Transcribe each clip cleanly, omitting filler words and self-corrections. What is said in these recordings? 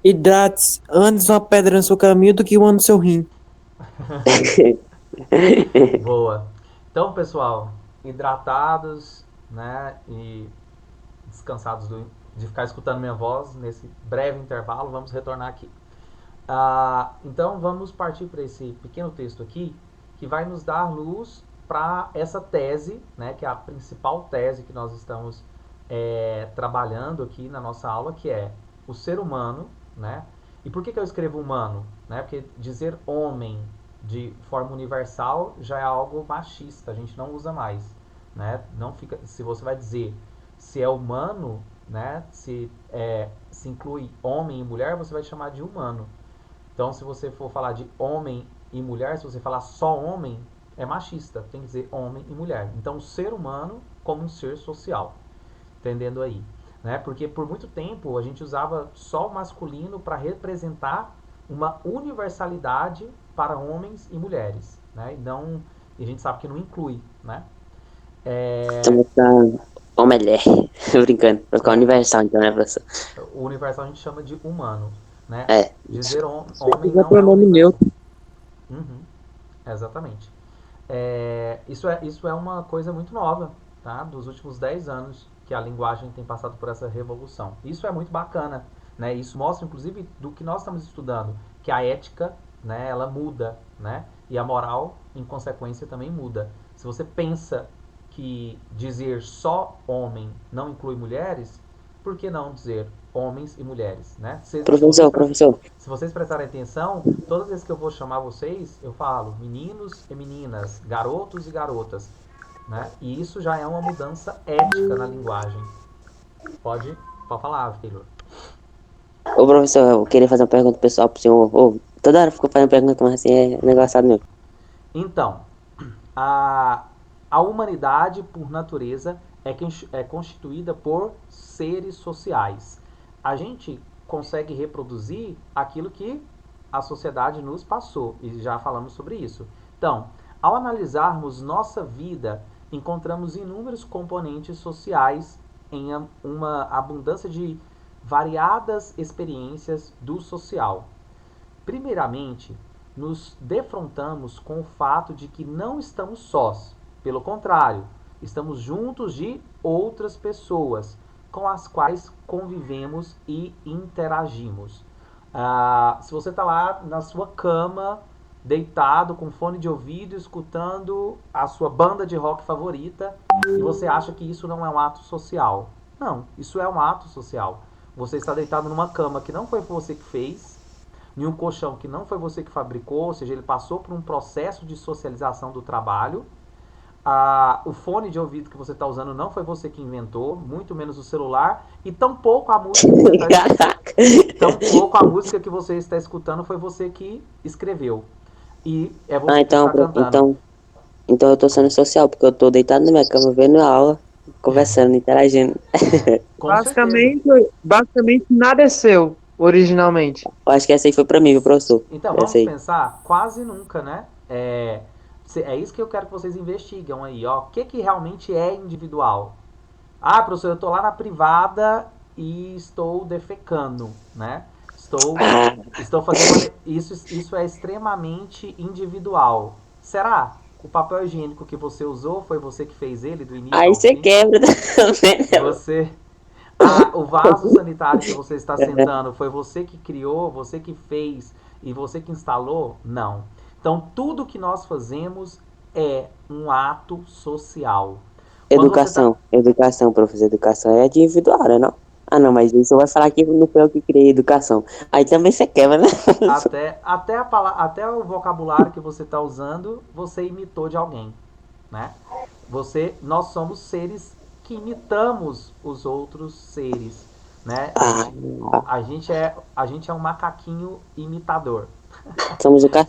Hidrate-se antes uma pedra no seu caminho do que uma no seu rim. Boa. Então, pessoal, hidratados, né, e descansados de ficar escutando minha voz nesse breve intervalo, vamos retornar aqui. Então, vamos partir para esse pequeno texto aqui, que vai nos dar luz para essa tese, né, que é a principal tese que nós estamos trabalhando aqui na nossa aula, que é o ser humano, né? E por que eu escrevo humano? Né? Porque dizer homem de forma universal já é algo machista, a gente não usa mais, né? Não fica, se você vai dizer se é humano, né? Se inclui homem e mulher, você vai chamar de humano. Então, se você for falar de homem e mulher, se você falar só homem, é machista. Tem que dizer homem e mulher. Então, o ser humano como um ser social. Entendendo aí? Né? Porque por muito tempo a gente usava só o masculino para representar uma universalidade para homens e mulheres. Né? E a gente sabe que não inclui. Né? É, Então, tá omelé. Tô brincando. Vai ficar é, universal, então, né, professor? o universal a gente chama de humano. Né? É, isso. Dizer homem Usa não é pronome universal. neutro. Uhum, exatamente. Isso é uma coisa muito nova, tá? Dos últimos 10 anos que a linguagem tem passado por essa revolução. Isso é muito bacana, né? Isso mostra, inclusive, do que nós estamos estudando, que a ética, né, ela muda, né? E a moral, em consequência, também muda. Se você pensa que dizer só homem não inclui mulheres, por que não dizer homens e mulheres, né? Professor, professor. Se vocês prestarem atenção, todas as vezes que eu vou chamar vocês, eu falo meninos e meninas, garotos e garotas, né? E isso já é uma mudança ética na linguagem. Pode, pode falar, Taylor. Ô, professor, eu queria fazer uma pergunta pessoal pro senhor. Ô, toda hora ficou fazendo pergunta, mas assim, é negociado mesmo. Então, a, a humanidade, por natureza, é constituída por seres sociais. A gente consegue reproduzir aquilo que a sociedade nos passou, e já falamos sobre isso. Então, ao analisarmos nossa vida, encontramos inúmeros componentes sociais em uma abundância de variadas experiências do social. Primeiramente, nos defrontamos com o fato de que não estamos sós. Pelo contrário, estamos juntos de outras pessoas com as quais convivemos e interagimos. Se você está lá na sua cama, deitado com fone de ouvido, escutando a sua banda de rock favorita, e você acha que isso não é um ato social. Não, isso é um ato social. Você está deitado numa cama que não foi você que fez, em um colchão que não foi você que fabricou, ou seja, ele passou por um processo de socialização do trabalho. O fone de ouvido que você está usando não foi você que inventou, muito menos o celular, e tampouco a música que você está Caraca. tampouco a música que você está escutando foi você que escreveu. E é Ah, você que então, está cantando. então eu tô sendo social, porque eu tô deitado na minha cama vendo a aula, conversando, interagindo. Com certeza. Basicamente, basicamente nada é seu, originalmente. Eu acho que essa aí foi pra mim, viu, professor? Então, Essa vamos aí. pensar? Quase nunca, né? É isso que eu quero que vocês investigam aí, ó. O que, que realmente é individual? Ah, professor, eu estou lá na privada e estou defecando, né? Estou, Ah, estou fazendo isso é extremamente individual. Será? O papel higiênico que você usou foi você que fez ele do início aí ao você fim? quebra também, né? Você, o vaso sanitário que você está sentando foi você que criou, você que fez e você que instalou? Não. Então, tudo que nós fazemos é um ato social. Quando você está Educação, professor. Educação é individual, né, não? Ah, não, mas isso vai falar que não foi eu que criei educação. Aí também você quebra, né? até o vocabulário que você está usando, você imitou de alguém, né? Nós somos seres que imitamos os outros seres, né? Ah, A gente é um macaquinho imitador,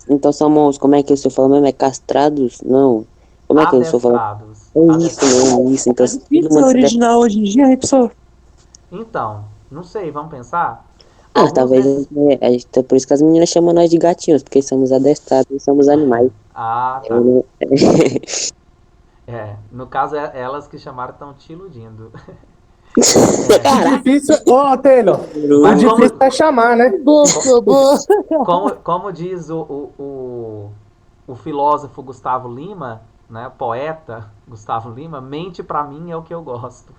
então somos, como é que o senhor falou mesmo? É castrados? Não. Como é que o senhor falou? adestrados, É isso adestrados. mesmo, isso. Então, É todo difícil ser mundo se deve... original hoje em dia, hein, pessoal? Então, não sei, vamos pensar. Ah, Alguns talvez, desses, por isso que as meninas chamam nós de gatinhos, porque somos adestrados e somos animais. Eu tá. não- No caso elas que chamaram estão te iludindo. O Caraca, difícil, ô Taylor, o Mas difícil é chamar, né? como diz o filósofo Gustavo Lima, né, poeta Gustavo Lima, mente pra mim é o que eu gosto.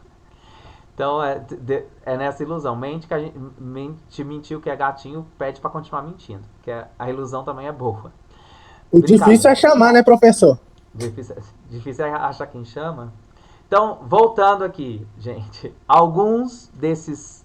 Então é nessa ilusão. Mente que a gente mentiu que é gatinho, pede pra continuar mentindo. Que a ilusão também é boa. O difícil Brincadeira. é chamar, né, professor? Difícil, difícil é achar quem chama. Então, voltando aqui, gente. Alguns desses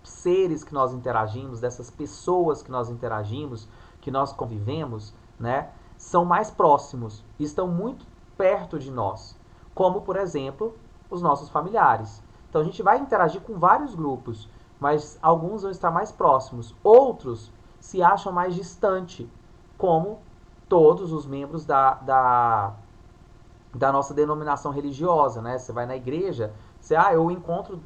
seres que nós interagimos, dessas pessoas que nós interagimos, que nós convivemos, né, são mais próximos, estão muito perto de nós, como por exemplo os nossos familiares. Então a gente vai interagir com vários grupos, mas alguns vão estar mais próximos, outros se acham mais distante, como todos os membros da nossa denominação religiosa, né? Você vai na igreja, eu encontro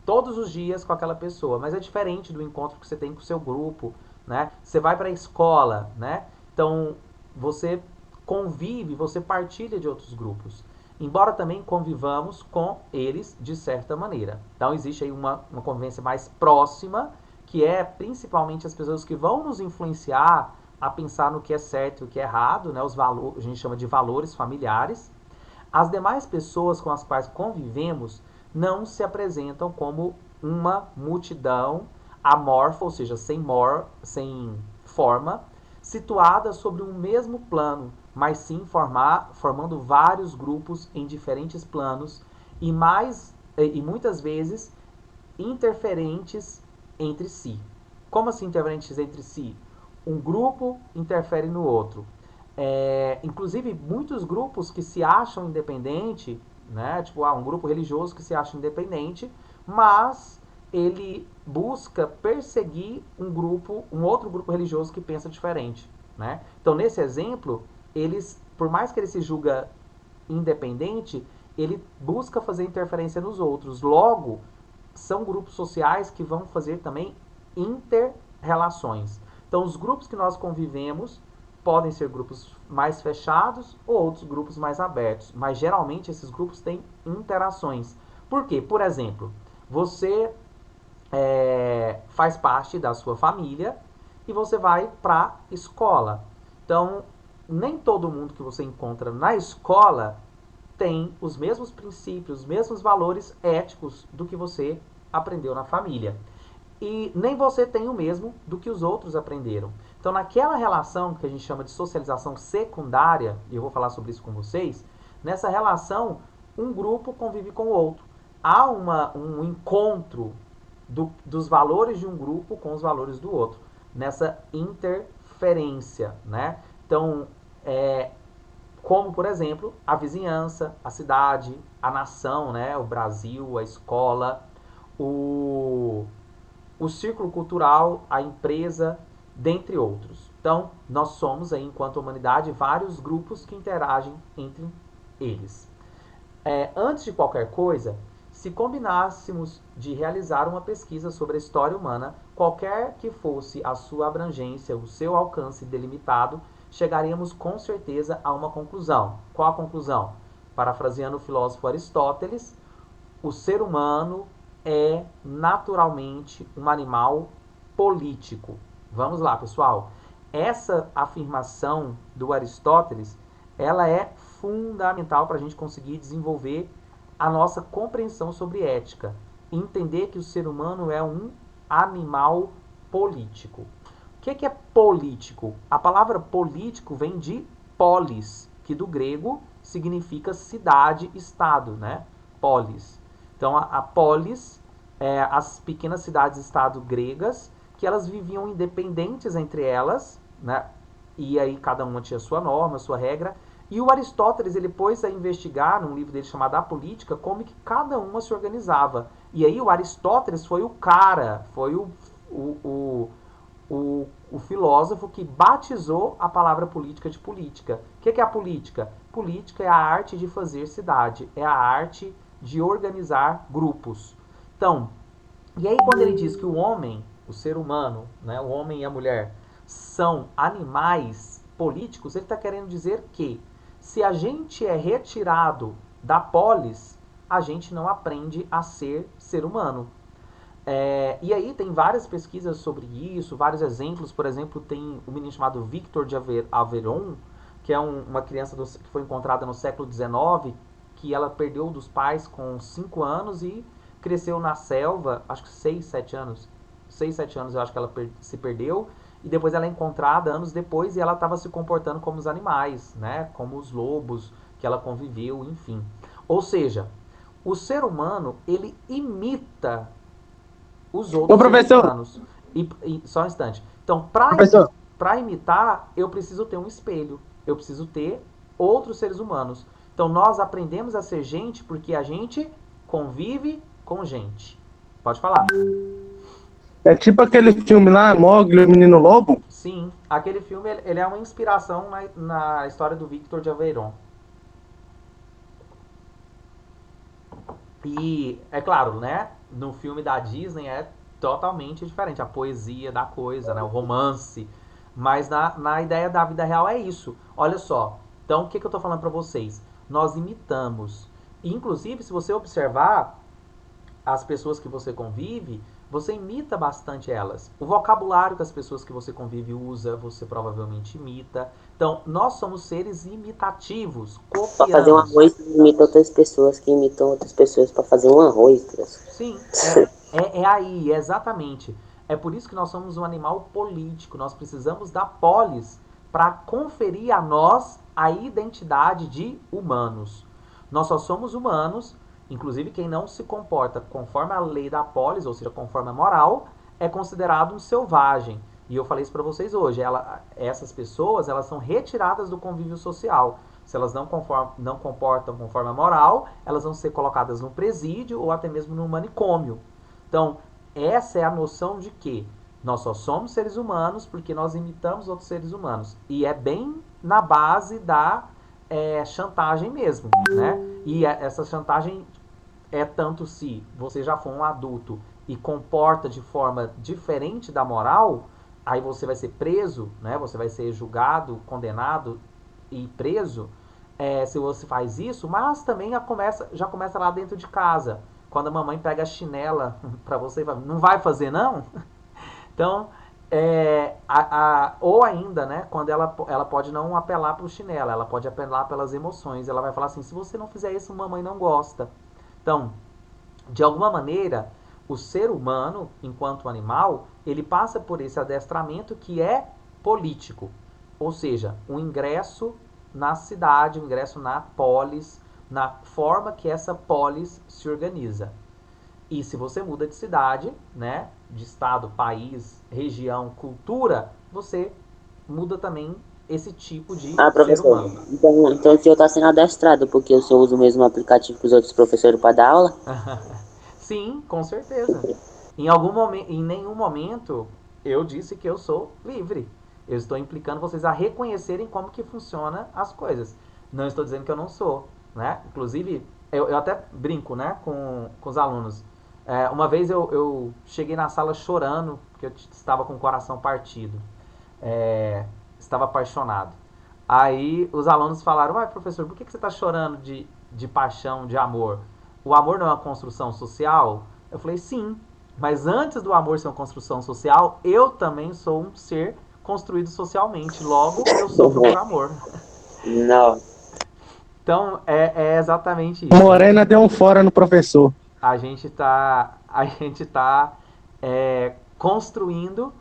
todos os dias com aquela pessoa, mas é diferente do encontro que você tem com o seu grupo, né? Você vai para a escola, né? Então, você convive, você partilha de outros grupos. Embora também convivamos com eles de certa maneira. Então, existe aí uma convivência mais próxima, que é principalmente as pessoas que vão nos influenciar a pensar no que é certo e o que é errado, né? Os valores, a gente chama de valores familiares. As demais pessoas com as quais convivemos não se apresentam como uma multidão amorfa, ou seja, sem forma, situada sobre um mesmo plano, mas sim formando vários grupos em diferentes planos e muitas vezes interferentes entre si. Como assim interferentes entre si? Um grupo interfere no outro. Inclusive, muitos grupos que se acham independente, né? Tipo, um grupo religioso que se acha independente, mas ele busca perseguir um outro grupo religioso que pensa diferente, né? Então, nesse exemplo, por mais que ele se julga independente, ele busca fazer interferência nos outros. Logo, são grupos sociais que vão fazer também inter-relações. Então, os grupos que nós convivemos podem ser grupos mais fechados ou outros grupos mais abertos, mas geralmente esses grupos têm interações. Por quê? Por exemplo, você faz parte da sua família e você vai para a escola. Então, nem todo mundo que você encontra na escola tem os mesmos princípios, os mesmos valores éticos do que você aprendeu na família. E nem você tem o mesmo do que os outros aprenderam. Então, naquela relação que a gente chama de socialização secundária, e eu vou falar sobre isso com vocês, nessa relação, um grupo convive com o outro. Há um encontro dos valores de um grupo com os valores do outro, nessa interferência, né? Então, como, por exemplo, a vizinhança, a cidade, a nação, né? O Brasil, a escola, o círculo cultural, a empresa, dentre outros. Então, nós somos, aí, enquanto humanidade, vários grupos que interagem entre eles. Antes de qualquer coisa, se combinássemos de realizar uma pesquisa sobre a história humana, qualquer que fosse a sua abrangência, o seu alcance delimitado, chegaríamos com certeza a uma conclusão. Qual a conclusão? Parafraseando o filósofo Aristóteles, o ser humano é naturalmente um animal político. Vamos lá, pessoal. Essa afirmação do Aristóteles, ela é fundamental para a gente conseguir desenvolver a nossa compreensão sobre ética. Entender que o ser humano é um animal político. O que é político? A palavra político vem de polis, que do grego significa cidade, estado, né? Polis. Então, a polis é as pequenas cidades-estado gregas, que elas viviam independentes entre elas, né? E aí cada uma tinha sua norma, sua regra. E o Aristóteles ele pôs a investigar, num livro dele chamado A Política, como que cada uma se organizava. E aí o Aristóteles foi o cara, foi o filósofo que batizou a palavra política de política. O que é a política? Política é a arte de fazer cidade, é a arte de organizar grupos. Então, e aí quando ele diz que o homem, o ser humano, né, o homem e a mulher, são animais políticos, ele está querendo dizer que se a gente é retirado da polis, a gente não aprende a ser humano. E aí tem várias pesquisas sobre isso, vários exemplos. Por exemplo, tem um menino chamado Victor de Averon, que é uma criança que foi encontrada no século XIX, que ela perdeu dos pais com 5 anos e cresceu na selva, acho que 6, 7 anos. 6, 7 anos eu acho que ela se perdeu. E depois ela é encontrada anos depois e ela estava se comportando como os animais, né? Como os lobos que ela conviveu, enfim. Ou seja, o ser humano, ele imita os Ô, outros seres professor, humanos. Só um instante. Então, professor, para imitar, eu preciso ter um espelho. Eu preciso ter outros seres humanos. Então, nós aprendemos a ser gente porque a gente convive com gente. Pode falar. é tipo aquele filme lá, Mowgli, o Menino Lobo. Sim, aquele filme ele é uma inspiração na história do Victor de Aveyron. E é claro, né? No filme da Disney é totalmente diferente. A poesia da coisa, né? O romance. Mas na ideia da vida real é isso. Olha só. Então, o que eu tô falando pra vocês? Nós imitamos. E, inclusive, se você observar as pessoas que você convive, você imita bastante elas. O vocabulário que as pessoas que você convive usa, você provavelmente imita. Então, nós somos seres imitativos, Pra fazer um copiamos. arroz, imita outras pessoas que imitam outras pessoas pra fazer um arroz, professor. Sim, é aí, exatamente. É por isso que nós somos um animal político. Nós precisamos da polis para conferir a nós a identidade de humanos. Nós só somos humanos, inclusive quem não se comporta conforme a lei da polis, ou seja, conforme a moral, é considerado um selvagem. E eu falei isso para vocês hoje. Essas pessoas, elas são retiradas do convívio social. Se elas não comportam conforme a moral, elas vão ser colocadas no presídio ou até mesmo no manicômio. Então, essa é a noção de que nós só somos seres humanos porque nós imitamos outros seres humanos. E é bem na base da chantagem mesmo, né? E essa chantagem é tanto se você já for um adulto e comporta de forma diferente da moral, aí você vai ser preso, né? Você vai ser julgado, condenado e preso se você faz isso, mas também já começa lá dentro de casa. Quando a mamãe pega a chinela pra você e fala, não vai fazer não? Então, ou ainda, né, quando ela pode não apelar pro chinelo, ela pode apelar pelas emoções. Ela vai falar assim, se você não fizer isso, mamãe não gosta. Então, de alguma maneira, o ser humano, enquanto animal, ele passa por esse adestramento que é político. Ou seja, o ingresso na cidade, o ingresso na polis, na forma que essa polis se organiza. E se você muda de cidade, né, de estado, país, região, cultura, você muda também esse tipo de ser Professor, humano. então o senhor está sendo adestrado, porque o senhor usa o mesmo aplicativo que os outros professores para dar aula? Sim, com certeza. Em nenhum momento eu disse que eu sou livre. Eu estou implicando vocês a reconhecerem como que funciona as coisas. Não estou dizendo que eu não sou, né? Inclusive, eu até brinco, né, com os alunos. Uma vez eu cheguei na sala chorando, porque eu estava com o coração partido. Estava apaixonado. Aí os alunos falaram, uai, professor, por que você está chorando de paixão, de amor? O amor não é uma construção social? Eu falei, sim, mas antes do amor ser uma construção social, eu também sou um ser construído socialmente. Logo, eu sofro por amor. Não. Então, é exatamente isso. Morena deu um fora no professor. A gente tá construindo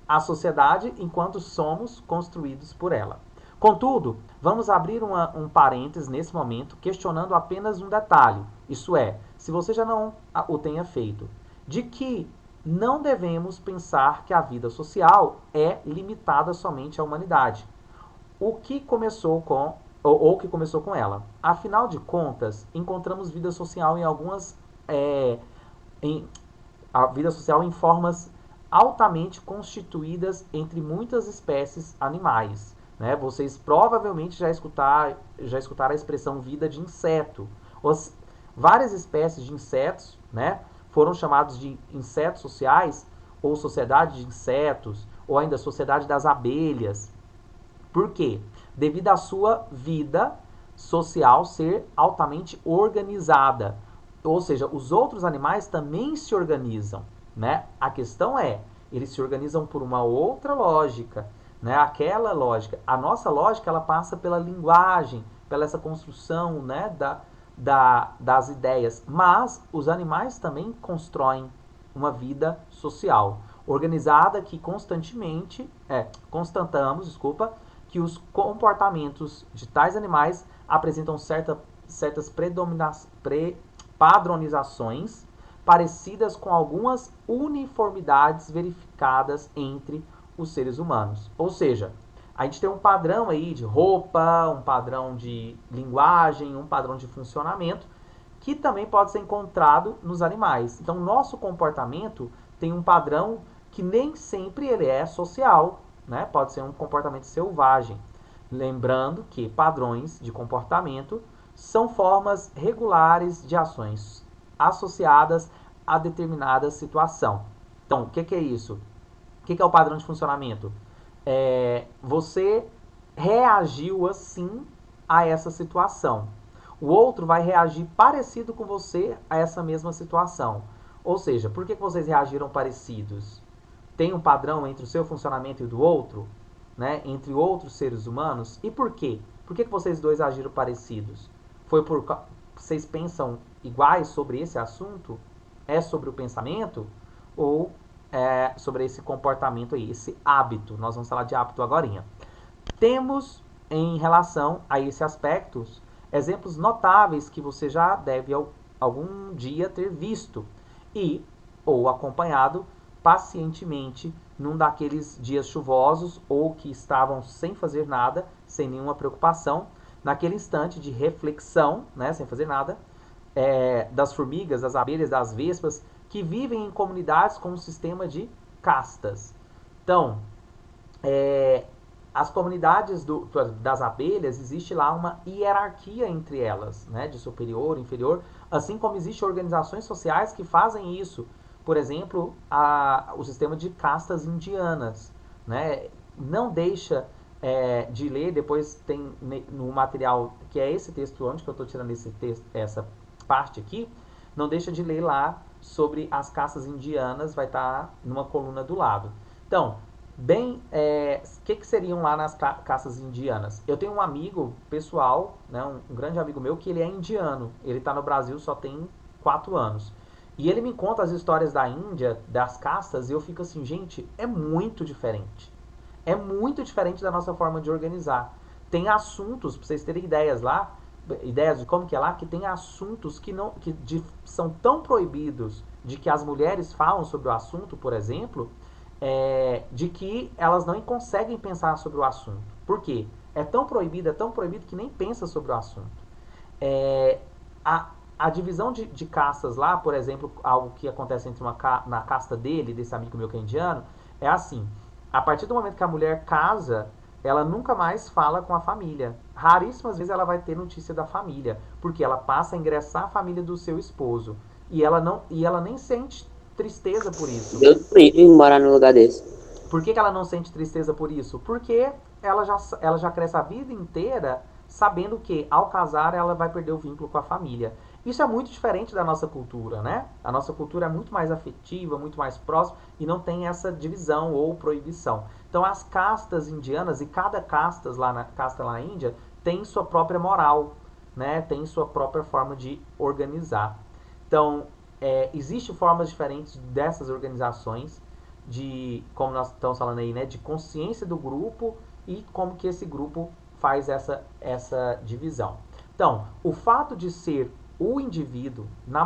a sociedade enquanto somos construídos por ela. Contudo, vamos abrir um parênteses nesse momento, questionando apenas um detalhe. Isso é, se você já não o tenha feito, de que não devemos pensar que a vida social é limitada somente à humanidade. O que começou com ou que começou com ela. Afinal de contas, encontramos vida social em algumas a vida social em formas altamente constituídas entre muitas espécies animais. Né? Vocês provavelmente já escutaram a expressão vida de inseto. Várias espécies de insetos, né, foram chamados de insetos sociais, ou sociedade de insetos, ou ainda sociedade das abelhas. Por quê? Devido à sua vida social ser altamente organizada. Ou seja, os outros animais também se organizam, né? A questão é, eles se organizam por uma outra lógica, né? Aquela lógica. A nossa lógica, ela passa pela linguagem, pela essa construção, né? Das ideias. Mas os animais também constroem uma vida social organizada que constatamos, que os comportamentos de tais animais apresentam certas padronizações parecidas com algumas uniformidades verificadas entre os seres humanos. Ou seja, a gente tem um padrão aí de roupa, um padrão de linguagem, um padrão de funcionamento que também pode ser encontrado nos animais. Então, nosso comportamento tem um padrão que nem sempre ele é social, né? Pode ser um comportamento selvagem. Lembrando que padrões de comportamento são formas regulares de ações associadas a determinada situação. Então, o que é isso? O que é o padrão de funcionamento? Você reagiu assim a essa situação. O outro vai reagir parecido com você a essa mesma situação. Ou seja, por que vocês reagiram parecidos? Tem um padrão entre o seu funcionamento e o do outro? Né? Entre outros seres humanos? E por quê? Por que vocês dois agiram parecidos? Vocês pensam iguais sobre esse assunto? É sobre o pensamento? Ou é sobre esse comportamento aí, esse hábito? Nós vamos falar de hábito agorinha. Temos, em relação a esses aspectos, exemplos notáveis que você já deve algum dia ter visto ou acompanhado pacientemente num daqueles dias chuvosos ou que estavam sem fazer nada, sem nenhuma preocupação, naquele instante de reflexão, né, sem fazer nada, das formigas, das abelhas, das vespas, que vivem em comunidades com um sistema de castas. Então, as comunidades das abelhas, existe lá uma hierarquia entre elas, né, de superior, inferior, assim como existem organizações sociais que fazem isso. Por exemplo, o sistema de castas indianas. Né, não deixa de ler, depois tem no material, que é esse texto, onde que eu estou tirando essa parte aqui, não deixa de ler lá sobre as castas indianas, vai estar numa coluna do lado. Então, que seriam lá nas castas indianas? Eu tenho um amigo pessoal, né, um grande amigo meu, que ele é indiano. Ele está no Brasil só tem 4 anos. E ele me conta as histórias da Índia, das castas, e eu fico assim, gente, é muito diferente. É muito diferente da nossa forma de organizar. Tem assuntos, para vocês terem ideias de como que é lá, que tem assuntos que são tão proibidos de que as mulheres falam sobre o assunto, por exemplo, de que elas não conseguem pensar sobre o assunto. Por quê? É tão proibido que nem pensa sobre o assunto. A divisão de castas lá, por exemplo, algo que acontece na casta desse amigo meu que é indiano, é assim: a partir do momento que a mulher casa, ela nunca mais fala com a família. Raríssimas vezes ela vai ter notícia da família, porque ela passa a ingressar a família do seu esposo. E ela nem sente tristeza por isso. Eu também morar num lugar desse. Por que ela não sente tristeza por isso? Porque ela já cresce a vida inteira sabendo que, ao casar, ela vai perder o vínculo com a família. Isso é muito diferente da nossa cultura, né? A nossa cultura é muito mais afetiva, muito mais próxima e não tem essa divisão ou proibição. Então, as castas indianas, e cada casta lá na Índia tem sua própria moral, né? Tem sua própria forma de organizar. Então, existem formas diferentes dessas organizações, como nós estamos falando aí, né? De consciência do grupo e como que esse grupo faz essa divisão. Então, o fato de ser o indivíduo, na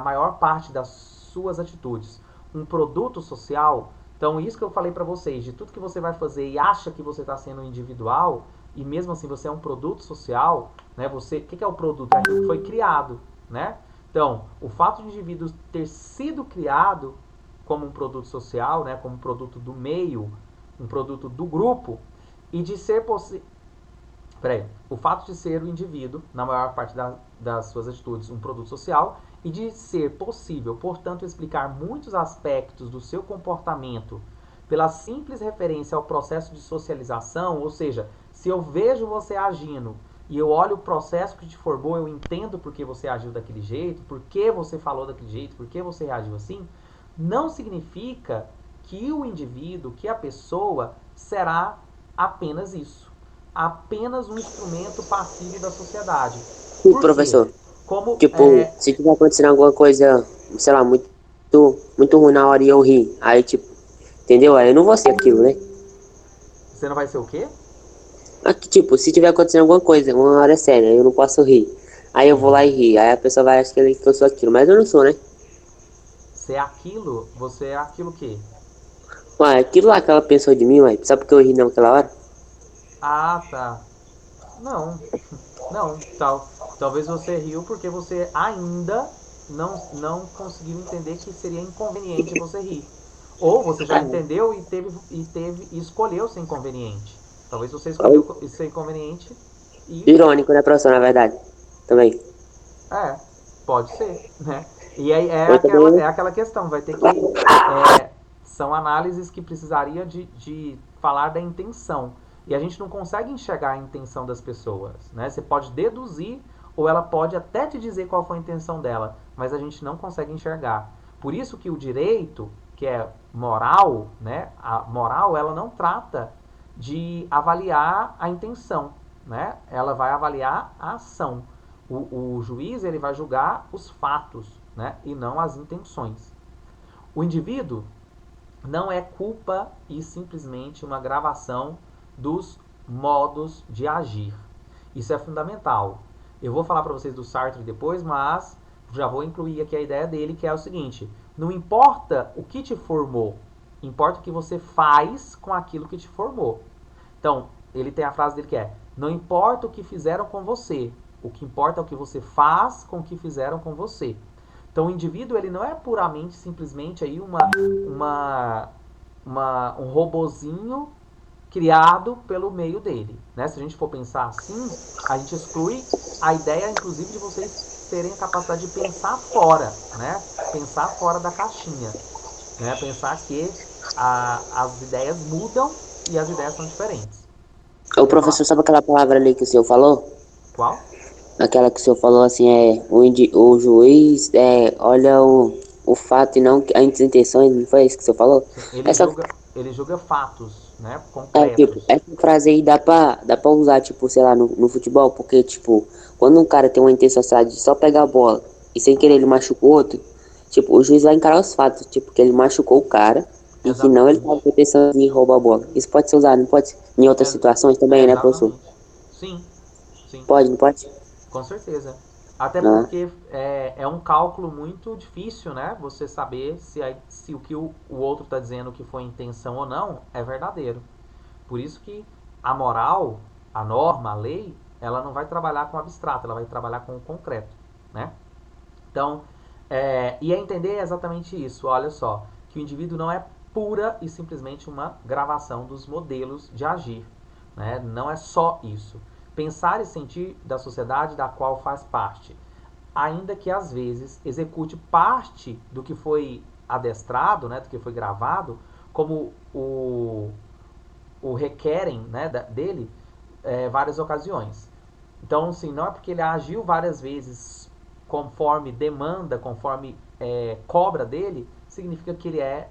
maior parte das suas atitudes, um produto social, então isso que eu falei para vocês, de tudo que você vai fazer e acha que você está sendo individual, e mesmo assim você é um produto social, né? O que é o produto? É aquilo que foi criado, né? Então, o fato de o indivíduo ter sido criado como um produto social, né? Como um produto do meio, um produto do grupo, e de ser o fato de ser o indivíduo, na maior parte das suas atitudes, um produto social, e de ser possível, portanto, explicar muitos aspectos do seu comportamento pela simples referência ao processo de socialização, ou seja, se eu vejo você agindo e eu olho o processo que te formou, eu entendo por que você agiu daquele jeito, por que você falou daquele jeito, por que você reagiu assim, não significa que o indivíduo, que a pessoa será apenas isso. Apenas um instrumento passivo da sociedade. Sim, Por quê? professor. Como Tipo, se tiver acontecendo alguma coisa, sei lá, muito ruim na hora e eu rir, aí, tipo, entendeu? Aí eu não vou ser aquilo, né? você não vai ser o quê? Aqui, tipo, se tiver acontecendo alguma coisa, uma hora séria, eu não posso rir. Aí eu vou lá e rir. Aí a pessoa vai achar que eu sou aquilo, mas eu não sou, né? Você é aquilo que? Ué, aquilo lá que ela pensou de mim, ué. Sabe por que eu ri naquela hora? Ah, tá. Não, não, talvez você riu porque você ainda não conseguiu entender que seria inconveniente você rir. Ou você já Ah, entendeu e escolheu ser inconveniente. Talvez você foi escolheu ser inconveniente e irônico, né, professor, na verdade. Também. é, pode ser, né? E aí Ou é também, aquela questão, vai ter que são análises que precisaria de falar da intenção. E a gente não consegue enxergar a intenção das pessoas, né? Você pode deduzir ou ela pode até te dizer qual foi a intenção dela, mas a gente não consegue enxergar. Por isso que o direito, que é moral, né? A moral, ela não trata de avaliar a intenção, né? Ela vai avaliar a ação. O juiz ele vai julgar os fatos, né? E não as intenções. O indivíduo não é culpa e simplesmente uma gravação dos modos de agir. Isso é fundamental. Eu vou falar para vocês do Sartre depois, mas já vou incluir aqui a ideia dele, que é o seguinte: não importa o que te formou, importa o que você faz com aquilo que te formou. Então, ele tem a frase dele que é: não importa o que fizeram com você, o que importa é o que você faz com o que fizeram com você. Então, o indivíduo ele não é puramente, simplesmente aí um robozinho criado pelo meio dele. Né? Se a gente for pensar assim, a gente exclui a ideia, inclusive, de vocês terem a capacidade de pensar fora, né? Pensar fora da caixinha, né? Pensar que as ideias mudam e as ideias são diferentes. o Quer falar? professor, sabe aquela palavra ali que o senhor falou? Qual? Aquela que o senhor falou assim, o juiz olha o fato e não as intenções, não foi isso que o senhor falou? Sim, Essa, ele julga fatos, né? tipo, Concretos. essa frase aí dá pra usar, tipo, sei lá, no futebol, porque, tipo, quando um cara tem uma intenção, sei lá, de só pegar a bola e sem querer ele machucou o outro, tipo, o juiz vai encarar os fatos, tipo, que ele machucou o cara e que não ele tava Exatamente. com a intenção de roubar a bola. Isso pode ser usado, não pode ser? Em outras Ex- situações também, né, professor? exatamente. Sim, sim. Pode, não pode? Com certeza. Até Ah, porque é um cálculo muito difícil, né? Você saber se o que o outro está dizendo que foi intenção ou não é verdadeiro. Por isso que a moral, a norma, a lei, ela não vai trabalhar com o abstrato, ela vai trabalhar com o concreto, né? Então, e é entender exatamente isso. Olha só, que o indivíduo não é pura e simplesmente uma gravação dos modelos de agir. Né? Não é só isso. Pensar e sentir da sociedade da qual faz parte. Ainda que às vezes execute parte do que foi adestrado, né, do que foi gravado, como o requerem, né, dele várias ocasiões. Então, assim, não é porque ele agiu várias vezes conforme demanda, conforme cobra dele, significa que ele é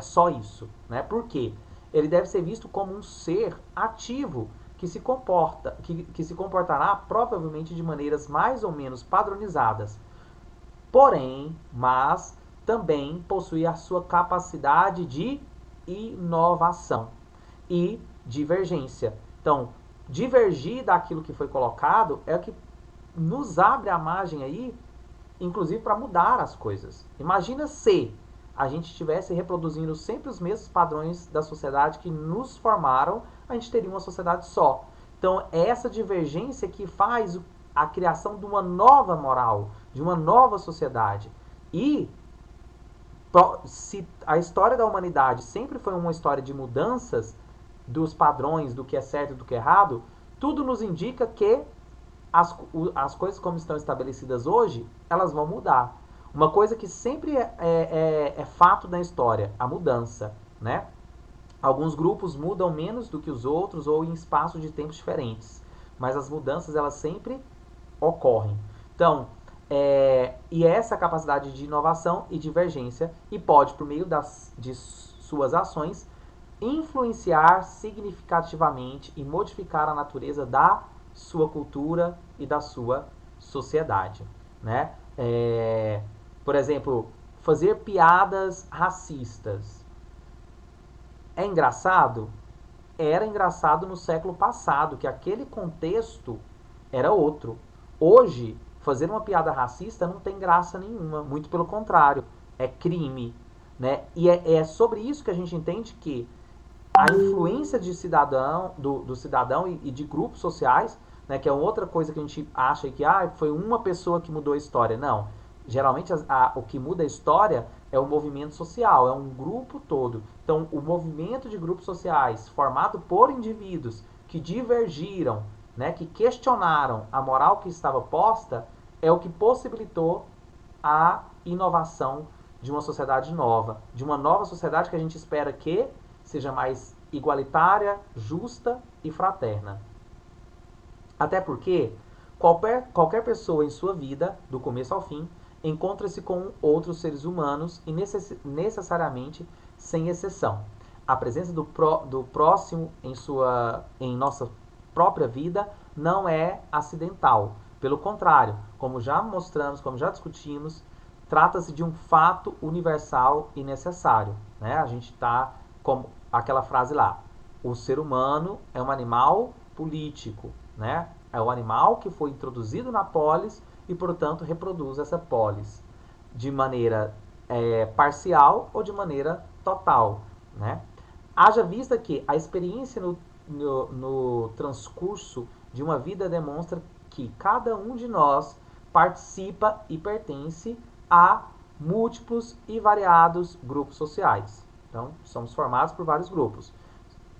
só isso. Né? Por quê? Ele deve ser visto como um ser ativo que se comporta, que se comportará provavelmente de maneiras mais ou menos padronizadas. Porém, mas também possui a sua capacidade de inovação e divergência. Então, divergir daquilo que foi colocado é o que nos abre a margem aí, inclusive para mudar as coisas. Imagina se a gente estivesse reproduzindo sempre os mesmos padrões da sociedade que nos formaram, a gente teria uma sociedade só. Então, é essa divergência que faz a criação de uma nova moral, de uma nova sociedade. E se a história da humanidade sempre foi uma história de mudanças dos padrões, do que é certo e do que é errado, tudo nos indica que as coisas como estão estabelecidas hoje, elas vão mudar. Uma coisa que sempre é fato da história, a mudança, né? Alguns grupos mudam menos do que os outros ou em espaços de tempos diferentes. mas as mudanças elas sempre ocorrem. Então, e essa capacidade de inovação e divergência e pode, por meio de suas ações, influenciar significativamente e modificar a natureza da sua cultura e da sua sociedade, né? Por exemplo, fazer piadas racistas é engraçado? Era engraçado no século passado, que aquele contexto era outro. Hoje, fazer uma piada racista não tem graça nenhuma, muito pelo contrário, é crime, né? E é sobre isso que a gente entende que a influência de cidadão, do cidadão e de grupos sociais, né, que é outra coisa que a gente acha que foi uma pessoa que mudou a história. Não. Geralmente o que muda a história é o movimento social, é um grupo todo. Então, o movimento de grupos sociais formado por indivíduos que divergiram, né, que questionaram a moral que estava posta, é o que possibilitou a inovação de uma sociedade nova, de uma nova sociedade que a gente espera que seja mais igualitária, justa e fraterna. Até porque qualquer pessoa em sua vida, do começo ao fim, encontra-se com outros seres humanos e necessariamente sem exceção. A presença do próximo em nossa própria vida não é acidental. Pelo contrário, como já mostramos, como já discutimos, trata-se de um fato universal e necessário. Né? A gente está como aquela frase lá, o ser humano é um animal político, né? É o animal que foi introduzido na polis e, portanto, reproduz essa polis de maneira parcial ou de maneira total, né? Haja vista que a experiência no transcurso de uma vida demonstra que cada um de nós participa e pertence a múltiplos e variados grupos sociais. Então, somos formados por vários grupos.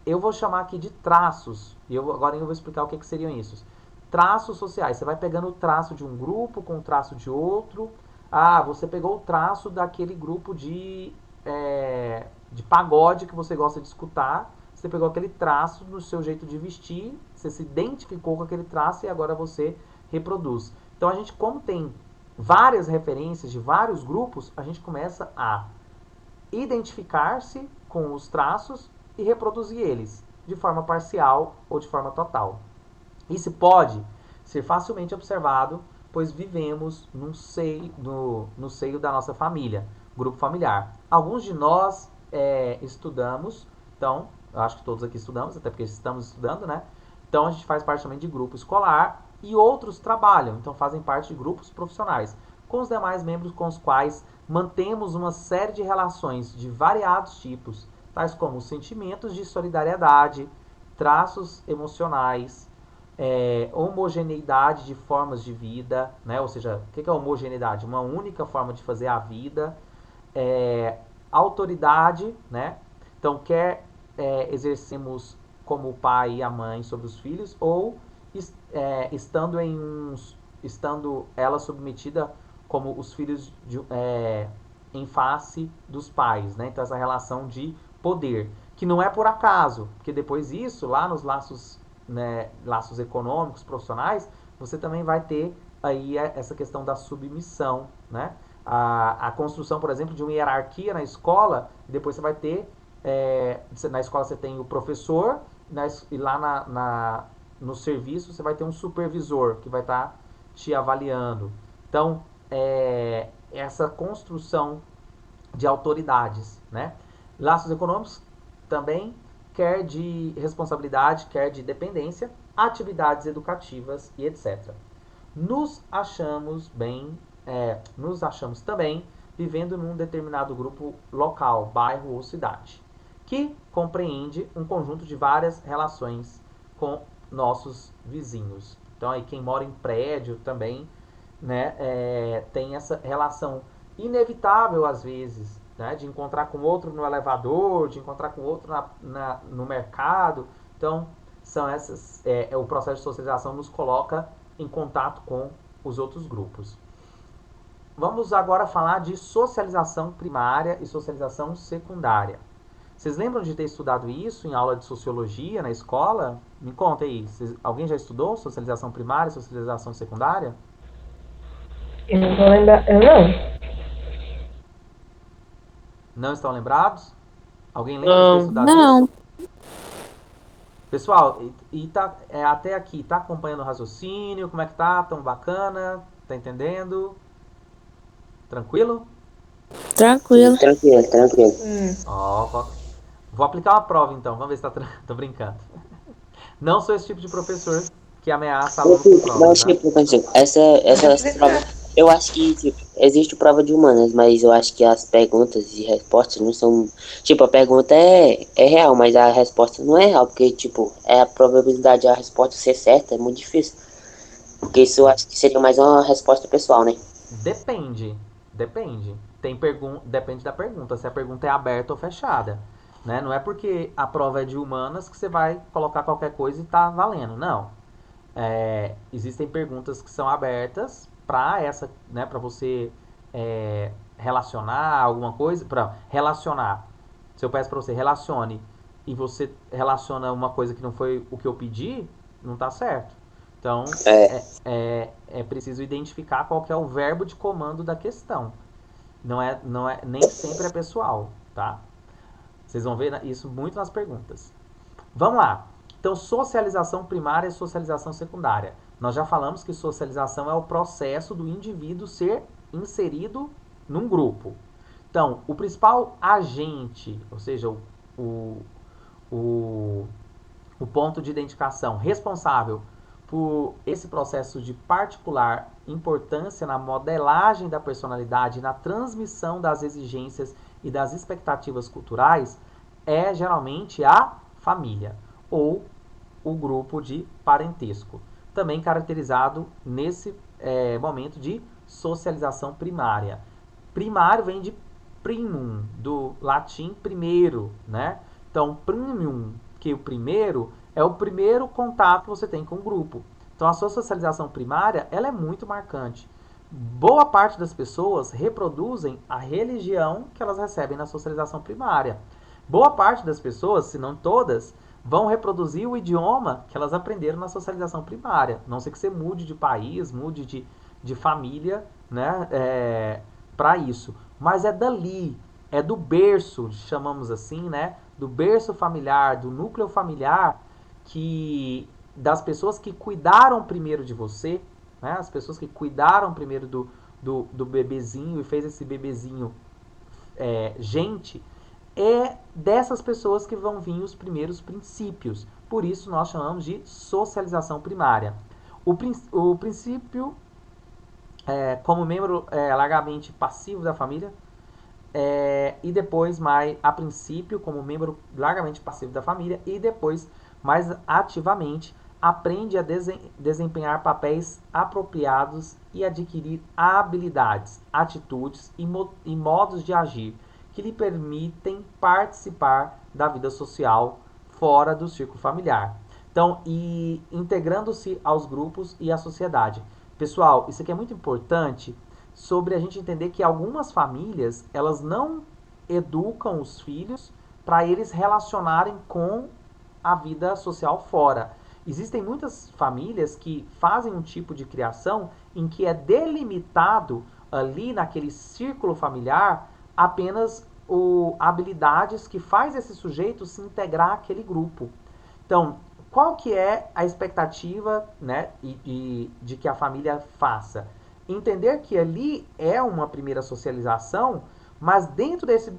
Eu vou chamar aqui de traços, e agora eu vou explicar o que seriam isso. Traços sociais. Você vai pegando o traço de um grupo com o traço de outro. Você pegou o traço daquele grupo de pagode que você gosta de escutar. Você pegou aquele traço no seu jeito de vestir, você se identificou com aquele traço e agora você reproduz. Então, a gente, como tem várias referências de vários grupos, a gente começa a identificar-se com os traços e reproduzir eles, de forma parcial ou de forma total. Isso pode ser facilmente observado, pois vivemos no seio da nossa família, grupo familiar. Alguns de nós estudamos, então, eu acho que todos aqui estudamos, até porque estamos estudando, né? Então, a gente faz parte também de grupo escolar e outros trabalham, então fazem parte de grupos profissionais, com os demais membros com os quais mantemos uma série de relações de variados tipos, tais como sentimentos de solidariedade, traços emocionais, homogeneidade de formas de vida, né? Ou seja, o que é homogeneidade? Uma única forma de fazer a vida, autoridade, né? Então, quer exercemos como o pai e a mãe sobre os filhos, ou estando ela submetida como os filhos em face dos pais, né? Então, essa relação de poder, que não é por acaso, porque depois isso, lá nos laços, né, laços econômicos, profissionais, você também vai ter aí essa questão da submissão, né? A construção, por exemplo, de uma hierarquia na escola, e depois você vai ter, na escola você tem o professor, e lá no serviço você vai ter um supervisor, que vai estar te avaliando. Então, essa construção de autoridades, né? Laços econômicos também, quer de responsabilidade, quer de dependência, atividades educativas e etc. Nos achamos também vivendo num determinado grupo local, bairro ou cidade, que compreende um conjunto de várias relações com nossos vizinhos. Então, aí quem mora em prédio também, né, tem essa relação inevitável às vezes, né, de encontrar com outro no elevador, de encontrar com outro no mercado. Então, são essas, o processo de socialização nos coloca em contato com os outros grupos. Vamos agora falar de socialização primária e socialização secundária. Vocês lembram de ter estudado isso em aula de sociologia na escola? Me conta aí. Alguém já estudou socialização primária e socialização secundária? Eu não vou lembrar. Eu não. Não estão lembrados? Alguém lembra de ter Não. estudado isso? Não, Pessoal, até aqui, tá acompanhando o raciocínio? Como é que tá? Tão bacana? Tá entendendo? Tranquilo? Sim, tranquilo. tranquilo, tranquilo. Vou aplicar uma prova então, vamos ver se tá tô brincando. Não sou esse tipo de professor que ameaça aluno com prova, Mas, tá? tipo, professor, essas provas. Eu acho que, tipo, existe prova de humanas, mas eu acho que as perguntas e respostas não são. Tipo, a pergunta é real, mas a resposta não é real, porque, tipo, a probabilidade da resposta ser certa é muito difícil. Porque isso eu acho que seria mais uma resposta pessoal, né? Depende, depende. Depende da pergunta, se a pergunta é aberta ou fechada. Né? Não é porque a prova é de humanas que você vai colocar qualquer coisa e tá valendo. Não. Existem perguntas que são abertas para essa, né, para você relacionar alguma coisa, para relacionar. Se eu peço para você relacione e você relaciona uma coisa que não foi o que eu pedi, não está certo. Então É, é preciso identificar qual que é o verbo de comando da questão. Nem sempre é pessoal, tá? Vocês vão ver isso muito nas perguntas. Vamos lá. Então, socialização primária e socialização secundária. Nós já falamos que socialização é o processo do indivíduo ser inserido num grupo. Então, o principal agente, ou seja, o, o ponto de identificação responsável por esse processo de particular importância na modelagem da personalidade e na transmissão das exigências e das expectativas culturais é geralmente a família ou o grupo de parentesco, também caracterizado nesse momento de socialização primária. Primário vem de primum, do latim primeiro, né? Então, primum, que o primeiro é o primeiro contato que você tem com o grupo. Então, a sua socialização primária, ela é muito marcante. Boa parte das pessoas reproduzem a religião que elas recebem na socialização primária. Boa parte das pessoas, se não todas, vão reproduzir o idioma que elas aprenderam na socialização primária. Não sei que você mude de país, mude de família, né, para isso. Mas é dali, é do berço, chamamos assim, né, do berço familiar, do núcleo familiar, que das pessoas que cuidaram primeiro de você, né, as pessoas que cuidaram primeiro do bebezinho e fez esse bebezinho gente, é dessas pessoas que vão vir os primeiros princípios. Por isso nós chamamos de socialização primária. O princípio, como membro largamente passivo da família, e depois a princípio como membro largamente passivo da família e depois mais ativamente aprende a desempenhar papéis apropriados e adquirir habilidades, atitudes e modos de agir que lhe permitem participar da vida social fora do círculo familiar. Então, e integrando-se aos grupos e à sociedade. Pessoal, isso aqui é muito importante sobre a gente entender que algumas famílias, elas não educam os filhos para eles relacionarem com a vida social fora. Existem muitas famílias que fazem um tipo de criação em que é delimitado ali naquele círculo familiar apenas habilidades que faz esse sujeito se integrar àquele grupo. Então, qual que é a expectativa, né, de que a família faça? Entender que ali é uma primeira socialização, mas dentro desse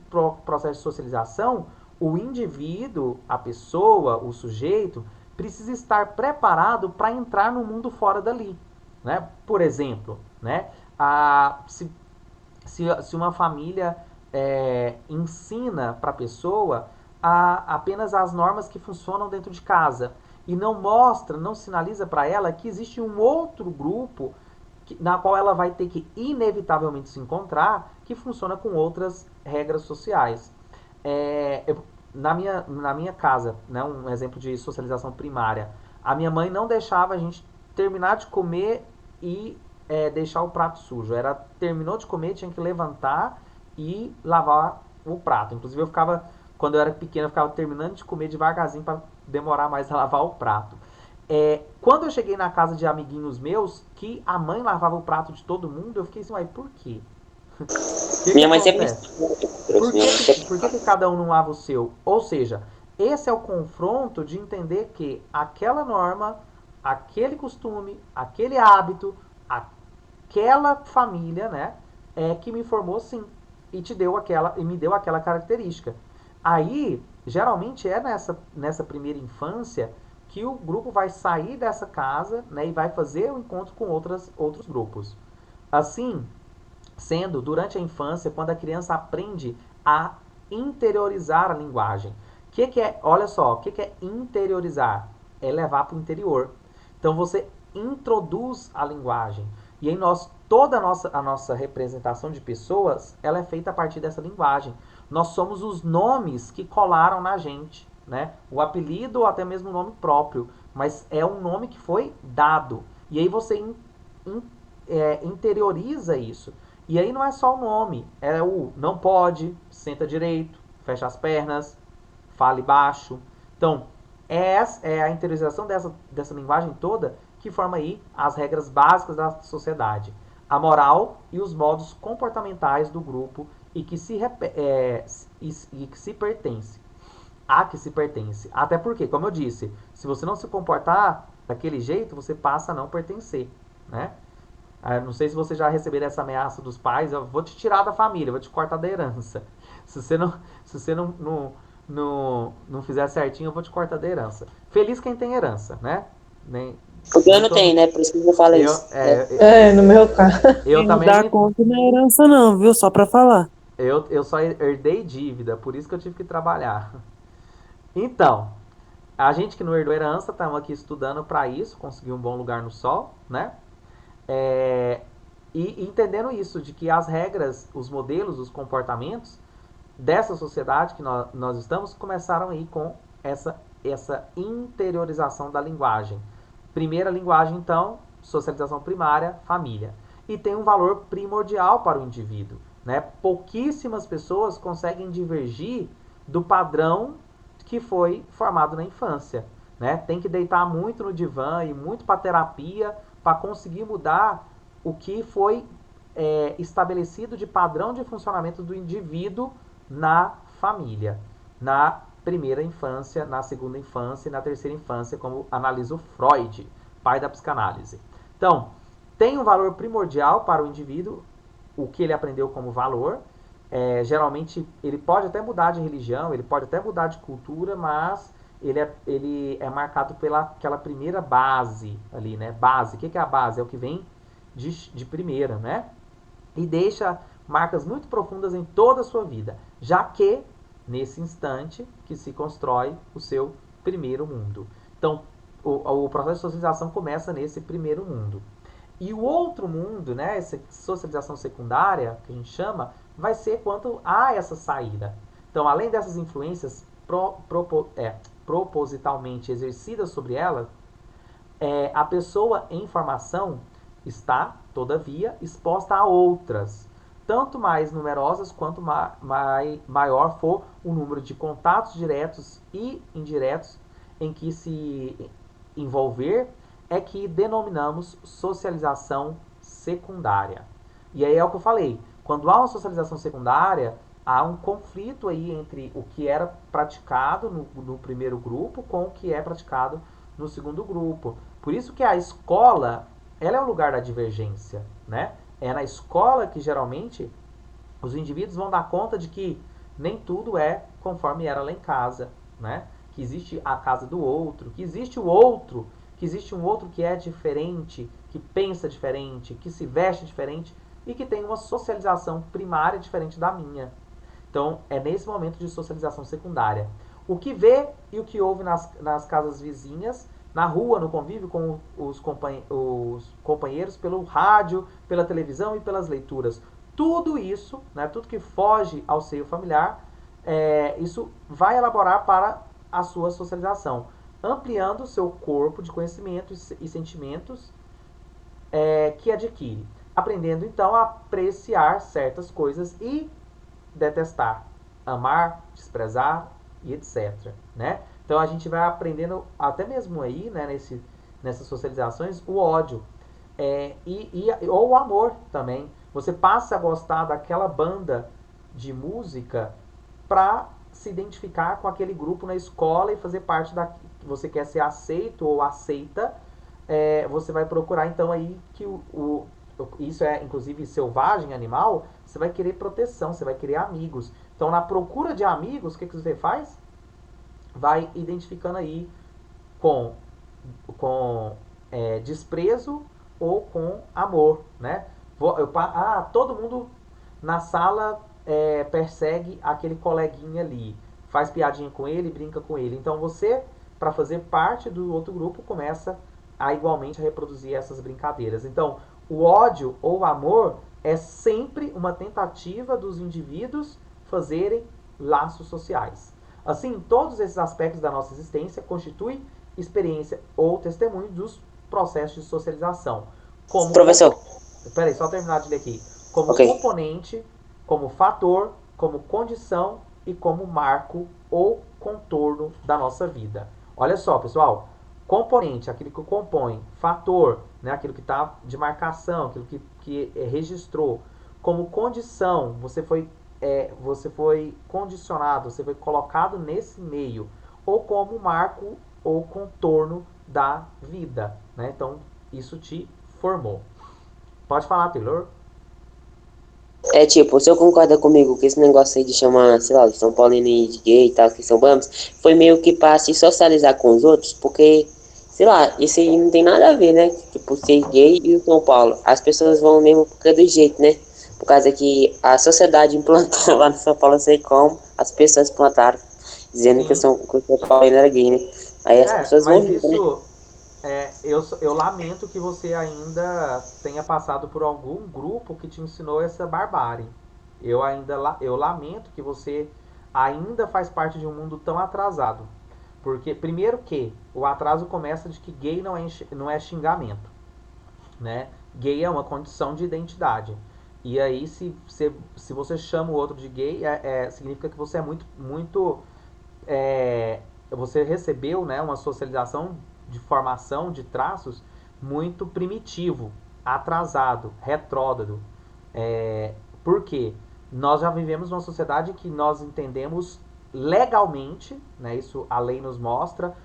processo de socialização, o indivíduo, a pessoa, o sujeito, precisa estar preparado para entrar no mundo fora dali. Né? Por exemplo, né, se uma família ensina para a pessoa apenas as normas que funcionam dentro de casa e não mostra, não sinaliza para ela que existe um outro grupo na qual ela vai ter que inevitavelmente se encontrar, que funciona com outras regras sociais. Na minha casa, né, um exemplo de socialização primária, a minha mãe não deixava a gente terminar de comer e deixar o prato sujo. Terminou de comer, tinha que levantar e lavar o prato. Inclusive eu ficava quando eu era pequeno, eu ficava terminando de comer devagarzinho para demorar mais a lavar o prato. Quando eu cheguei na casa de amiguinhos meus, que a mãe lavava o prato de todo mundo, eu fiquei assim, uai, por quê? O que Minha mãe sempre acontece? ensinou, Por minha que, mãe sempre que cada um não lava o seu? Ou seja, esse é o confronto de entender que aquela norma, aquele costume, aquele hábito, aquela família, né, é que me formou sim e me deu aquela característica. Aí, geralmente é nessa primeira infância que o grupo vai sair dessa casa, né, e vai fazer o encontro com outros grupos. Assim, sendo durante a infância, quando a criança aprende a interiorizar a linguagem. Olha só, o que é interiorizar? É levar para o interior. Então você introduz a linguagem. E aí toda a nossa representação de pessoas, ela é feita a partir dessa linguagem. Nós somos os nomes que colaram na gente, né? O apelido ou até mesmo o nome próprio, mas é um nome que foi dado. E aí você interioriza isso. E aí não é só o nome, é o não pode, senta direito, fecha as pernas, fale baixo. Então, é a interiorização dessa linguagem toda que forma aí as regras básicas da sociedade. A moral e os modos comportamentais do grupo e que se pertence. A que se pertence. Até porque, como eu disse, se você não se comportar daquele jeito, você passa a não pertencer, né? Não sei se você já recebeu essa ameaça dos pais, eu vou te tirar da família, vou te cortar da herança. Se você não fizer certinho, eu vou te cortar da herança. Feliz quem tem herança, né? porque eu Nem não tenho, todo. né? Por isso que eu falei Eu, isso. No meu caso. eu Quem não também dá nem. conta não é herança não, viu? Só pra falar. Eu só herdei dívida, por isso que eu tive que trabalhar. Então, a gente que não herdou herança, estamos aqui estudando para isso, conseguir um bom lugar no sol, né? É, e entendendo isso, de que as regras, os modelos, os comportamentos dessa sociedade que nós estamos começaram aí com essa interiorização da linguagem. Primeira linguagem, então, socialização primária, família. E tem um valor primordial para o indivíduo. Né? Pouquíssimas pessoas conseguem divergir do padrão que foi formado na infância. Né? Tem que deitar muito no divã e muito para terapia para conseguir mudar o que foi estabelecido de padrão de funcionamento do indivíduo na família, na primeira infância, na segunda infância e na terceira infância, como analisa o Freud, pai da psicanálise. Então, tem um valor primordial para o indivíduo, o que ele aprendeu como valor. Geralmente, ele pode até mudar de religião, ele pode até mudar de cultura, mas ele é marcado pela aquela primeira base ali, né? Base, o que é a base? É o que vem de primeira, né? E deixa marcas muito profundas em toda a sua vida, já que nesse instante que se constrói o seu primeiro mundo. Então, o processo de socialização começa nesse primeiro mundo. E o outro mundo, né, essa socialização secundária, que a gente chama, vai ser quando há essa saída. Então, além dessas influências propositalmente exercidas sobre ela, a pessoa em formação está, todavia, exposta a outras, tanto mais numerosas quanto maior for o número de contatos diretos e indiretos em que se envolver, é que denominamos socialização secundária. E aí é o que eu falei, quando há uma socialização secundária, há um conflito aí entre o que era praticado no primeiro grupo com o que é praticado no segundo grupo. Por isso que a escola, ela é o lugar da divergência, né? É na escola que geralmente os indivíduos vão dar conta de que nem tudo é conforme era lá em casa, né? Que existe a casa do outro, que existe o outro, que existe um outro que é diferente, que pensa diferente, que se veste diferente e que tem uma socialização primária diferente da minha. Então, é nesse momento de socialização secundária. O que vê e o que ouve nas casas vizinhas, na rua, no convívio com os companheiros, pelo rádio, pela televisão e pelas leituras. Tudo isso, né, tudo que foge ao seio familiar, isso vai elaborar para a sua socialização, ampliando o seu corpo de conhecimentos e sentimentos que adquire, aprendendo então a apreciar certas coisas e detestar amar, desprezar e etc. Né? Então a gente vai aprendendo, até mesmo aí, né, nessas socializações, o ódio. Ou o amor também. Você passa a gostar daquela banda de música para se identificar com aquele grupo na escola e fazer parte da. Você quer ser aceito ou aceita, você vai procurar então aí que isso é inclusive selvagem, animal, você vai querer proteção, você vai querer amigos. Então na procura de amigos, o que você faz? Vai identificando aí com, com desprezo ou com amor, né? Todo mundo na sala persegue aquele coleguinha ali, faz piadinha com ele, brinca com ele. Então você, para fazer parte do outro grupo, começa a igualmente reproduzir essas brincadeiras. Então, o ódio ou o amor é sempre uma tentativa dos indivíduos fazerem laços sociais. Assim, todos esses aspectos da nossa existência constituem experiência ou testemunho dos processos de socialização. Professor, Peraí, só terminar de ler aqui. Como ok. componente, como fator, como condição e como marco ou contorno da nossa vida. Olha só, pessoal. Componente, aquilo que compõe. Fator, né, aquilo que está de marcação, aquilo que registrou. Como condição, você foi condicionado, você foi colocado nesse meio. Ou como marco ou contorno da vida. Né? Então, isso te formou. Pode falar, Taylor. É tipo, o senhor concorda comigo que esse negócio aí de chamar, sei lá, de São Paulino e de gay e tal, que são bambos, foi meio que pra se socializar com os outros, porque, sei lá, isso aí não tem nada a ver, né? Tipo, ser gay e o São Paulo. As pessoas vão mesmo por causa do jeito, né? Por causa que a sociedade implantou lá no São Paulo, não sei como, as pessoas plantaram, dizendo que Sim. que o São Paulo era gay, né? Aí as pessoas vão Mas junto, né? isso. Eu lamento que você ainda tenha passado por algum grupo que te ensinou essa barbárie. Eu lamento que você ainda faz parte de um mundo tão atrasado. Porque, primeiro que, o atraso começa de que gay não é xingamento. Né? Gay é uma condição de identidade. E aí, se você chama o outro de gay, significa que você é muito você recebeu, né, uma socialização de formação de traços muito primitivo, atrasado, retrógrado. Por quê? Nós já vivemos numa sociedade que nós entendemos legalmente, né, isso a lei nos mostra,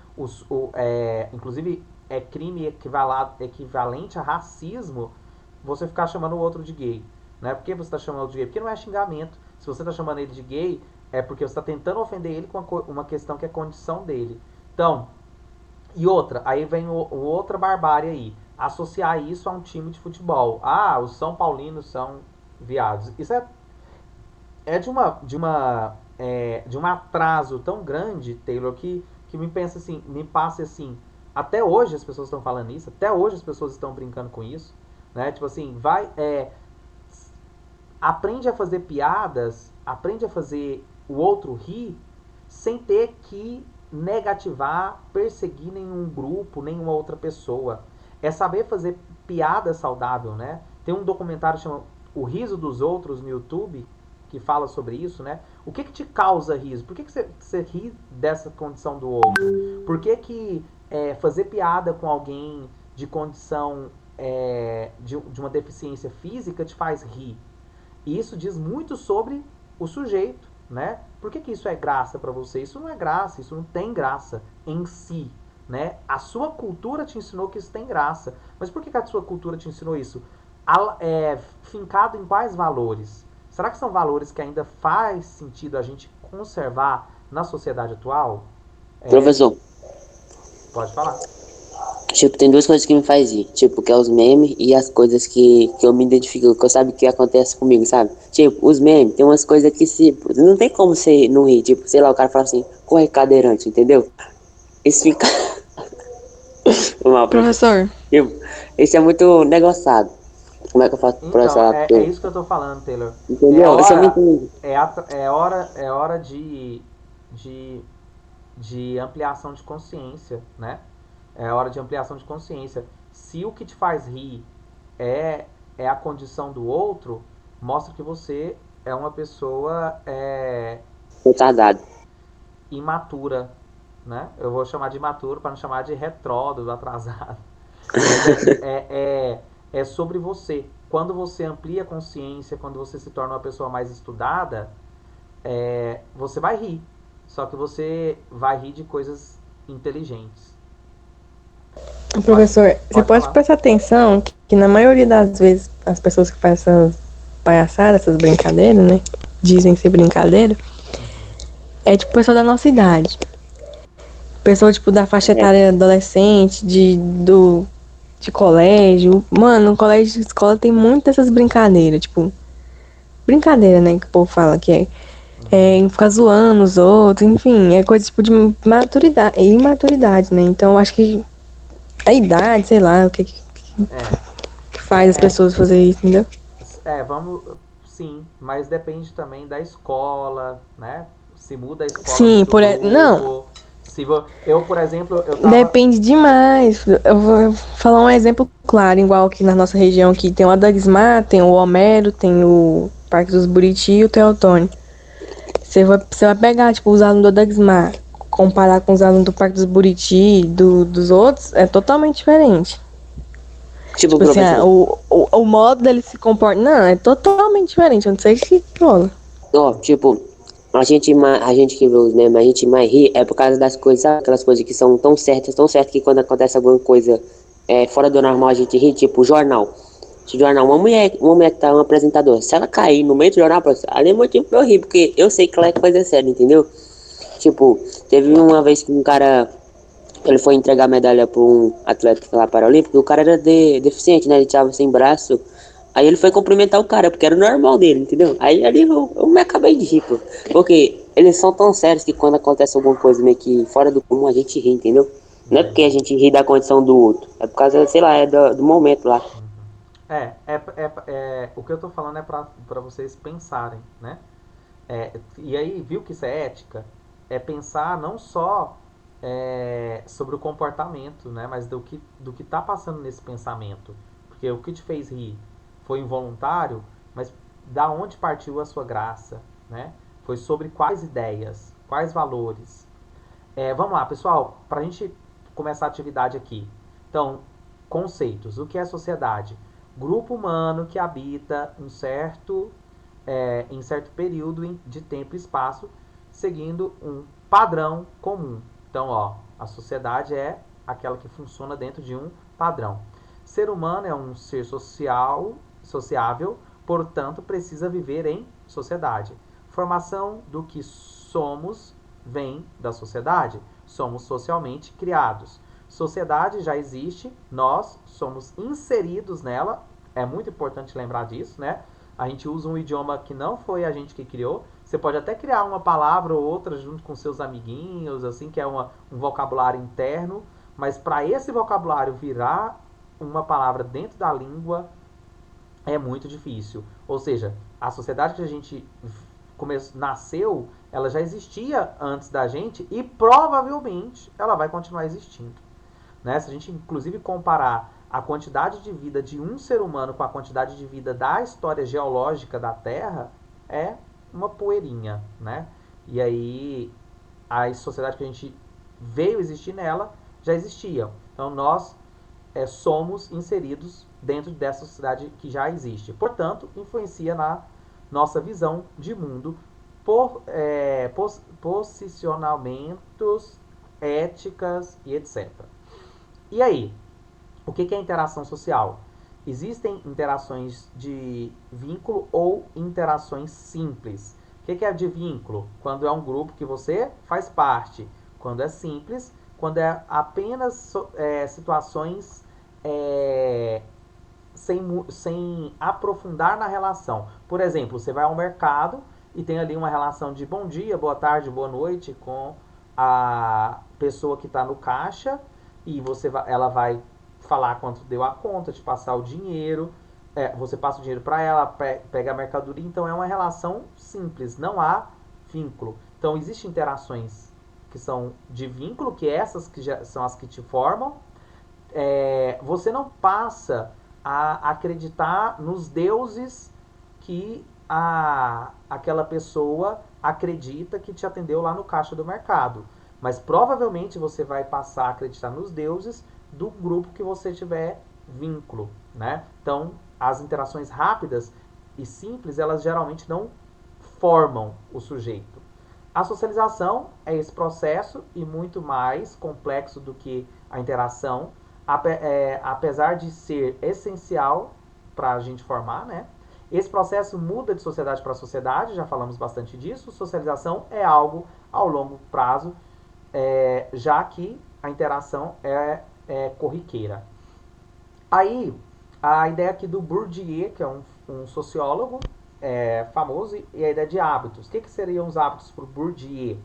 inclusive é crime equivalente a racismo você ficar chamando o outro de gay. Né? Por que você está chamando o outro de gay? Porque não é xingamento. Se você está chamando ele de gay, é porque você está tentando ofender ele com uma questão que é condição dele. Então, e outra, aí vem outra barbárie aí. Associar isso a um time de futebol. Ah, os São Paulinos são viados. Isso é de um atraso tão grande, Taylor, que me passa assim. Até hoje as pessoas estão falando isso, até hoje as pessoas estão brincando com isso. Né? Tipo assim, aprende a fazer piadas, aprende a fazer o outro rir, sem ter que negativar, perseguir nenhum grupo, nenhuma outra pessoa. É saber fazer piada saudável, né? Tem um documentário chamado O Riso dos Outros no YouTube, que fala sobre isso, né? O que te causa riso? Por que você ri dessa condição do outro? Por que fazer piada com alguém de condição de uma deficiência física te faz rir? E isso diz muito sobre o sujeito, né? Por que isso é graça para você? Isso não é graça, isso não tem graça em si, né? A sua cultura te ensinou que isso tem graça. Mas por que a sua cultura te ensinou isso? Fincado em quais valores? Será que são valores que ainda faz sentido a gente conservar na sociedade atual? Professor, Pode falar. tipo, tem duas coisas que me faz rir, tipo, que é os memes e as coisas que eu me identifico, que eu sabe que acontece comigo, sabe? Tipo, os memes, tem umas coisas que se, não tem como você não rir, tipo, sei lá, o cara fala assim, corre cadeirante, entendeu? Isso fica mal, Professor, tipo, isso é muito negociado. Como é que eu faço pra Então, essa é isso que eu tô falando, Taylor. É entendeu? Você me hora, entende? é hora de, de ampliação de consciência, né? É hora de ampliação de consciência. Se o que te faz rir é a condição do outro, mostra que você é uma pessoa retardado. Imatura, né? Eu vou chamar de imaturo para não chamar de retrógrado, atrasado. Mas é sobre você. Quando você amplia a consciência, quando você se torna uma pessoa mais estudada, você vai rir. Só que você vai rir de coisas inteligentes. Professor, você Pode pode falar. prestar atenção que na maioria das vezes as pessoas que fazem essas palhaçadas, essas brincadeiras, né? Dizem ser brincadeira, é tipo pessoa da nossa idade. Pessoa, tipo, da faixa É, etária adolescente, de colégio. Mano, no colégio e escola tem muitas dessas brincadeiras, tipo, brincadeira, né? Que o povo fala que é ficar zoando os outros, enfim, é coisa tipo de maturidade, imaturidade, né? Então eu acho que a idade, sei lá, o que É, faz as pessoas fazer isso, entendeu? vamos. Sim, mas depende também da escola, né? Se muda a escola, Sim, muda o não, grupo. Eu, por exemplo, eu tava. depende demais. Eu vou falar um exemplo claro, igual aqui na nossa região, que tem o Adagsmar, tem o Homero, tem o Parque dos Buriti e o Teotônio. Você vai pegar, tipo, os alunos do Adagsmar, comparar com os alunos do Parque dos Buriti, dos outros, é totalmente diferente. tipo, Tipo assim, professor, o modo dele se comportar. Não, é totalmente diferente. Eu não sei o que rola. ó, tipo, a gente que vê os memes, a gente mais ri é por causa das coisas, sabe? Aquelas coisas que são tão certas que quando acontece alguma coisa fora do normal a gente ri, tipo, jornal. Se o jornal, uma mulher que tá um apresentador, se ela cair no meio do jornal, professor, ali é motivo pra eu rir, porque eu sei que ela é coisa séria, entendeu? Tipo, teve uma vez que um cara, ele foi entregar a medalha pra um atleta lá paralímpico, e o cara era deficiente, né? Ele tava sem braço. Aí ele foi cumprimentar o cara, porque era o normal dele, entendeu? Aí ali eu me acabei de rir, pô. Porque eles são tão sérios que quando acontece alguma coisa meio que fora do comum, a gente ri, entendeu? Não é porque a Entendi. gente ri da condição do outro. É por causa, sei lá, do momento lá. O que eu tô falando é pra vocês pensarem, né? E aí, viu que isso é ética? É pensar não só sobre o comportamento, né? Mas do que tá passando nesse pensamento. Porque o que te fez rir foi involuntário, mas da onde partiu a sua graça, né? Foi sobre quais ideias, quais valores. Vamos lá, pessoal, para a gente começar a atividade aqui. Então, conceitos. O que é sociedade? Grupo humano que habita em certo período de tempo e espaço, seguindo um padrão comum. Então, a sociedade é aquela que funciona dentro de um padrão. Ser humano é um ser sociável, portanto, precisa viver em sociedade. Formação do que somos vem da sociedade. Somos socialmente criados. Sociedade já existe, nós somos inseridos nela. É muito importante lembrar disso, né? A gente usa um idioma que não foi a gente que criou. Você pode até criar uma palavra ou outra junto com seus amiguinhos, assim, que é um vocabulário interno, mas para esse vocabulário virar uma palavra dentro da língua é muito difícil. Ou seja, a sociedade que a gente nasceu, ela já existia antes da gente e provavelmente ela vai continuar existindo. Né? Se a gente inclusive comparar a quantidade de vida de um ser humano com a quantidade de vida da história geológica da Terra, é uma poeirinha, né? E aí a sociedade que a gente veio existir nela já existia. Então nós somos inseridos dentro dessa sociedade que já existe. Portanto, influencia na nossa visão de mundo por posicionamentos, éticas e etc. E aí, o que é interação social? Existem interações de vínculo ou interações simples. O que é de vínculo? Quando é um grupo que você faz parte. Quando é simples, quando é apenas situações sem aprofundar na relação. Por exemplo, você vai ao mercado e tem ali uma relação de bom dia, boa tarde, boa noite com a pessoa que está no caixa e ela vai falar quanto deu a conta, te passar o dinheiro, você passa o dinheiro para ela, pega a mercadoria, então é uma relação simples, não há vínculo. Então existem interações que são de vínculo, que essas que já são as que te formam. Você não passa a acreditar nos deuses que aquela pessoa acredita que te atendeu lá no caixa do mercado. Mas provavelmente você vai passar a acreditar nos deuses do grupo que você tiver vínculo, né? Então, as interações rápidas e simples, elas geralmente não formam o sujeito. A socialização é esse processo e muito mais complexo do que a interação, apesar de ser essencial para a gente formar, né? Esse processo muda de sociedade para sociedade, já falamos bastante disso. Socialização é algo ao longo prazo, já que a interação é corriqueira. Aí, a ideia aqui do Bourdieu, que é um sociólogo famoso, e a ideia de hábitos. O que seriam os hábitos para o Bourdieu,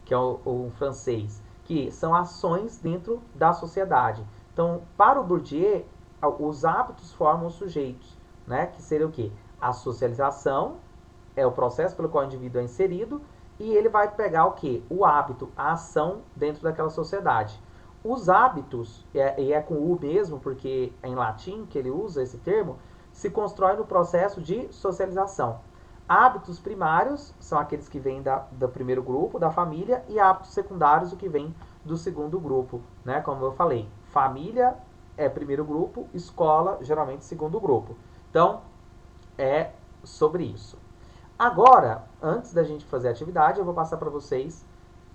que é o francês? Que são ações dentro da sociedade. Então, para o Bourdieu, os hábitos formam os sujeitos, né? Que seria o quê? A socialização é o processo pelo qual o indivíduo é inserido, e ele vai pegar o quê? O hábito, a ação dentro daquela sociedade. Os hábitos, e é com U mesmo, porque é em latim que ele usa esse termo, se constrói no processo de socialização. Hábitos primários são aqueles que vêm do primeiro grupo, da família, e hábitos secundários, o que vem do segundo grupo, né? Como eu falei, família é primeiro grupo, escola, geralmente, segundo grupo. Então, é sobre isso. Agora, antes da gente fazer a atividade, eu vou passar para vocês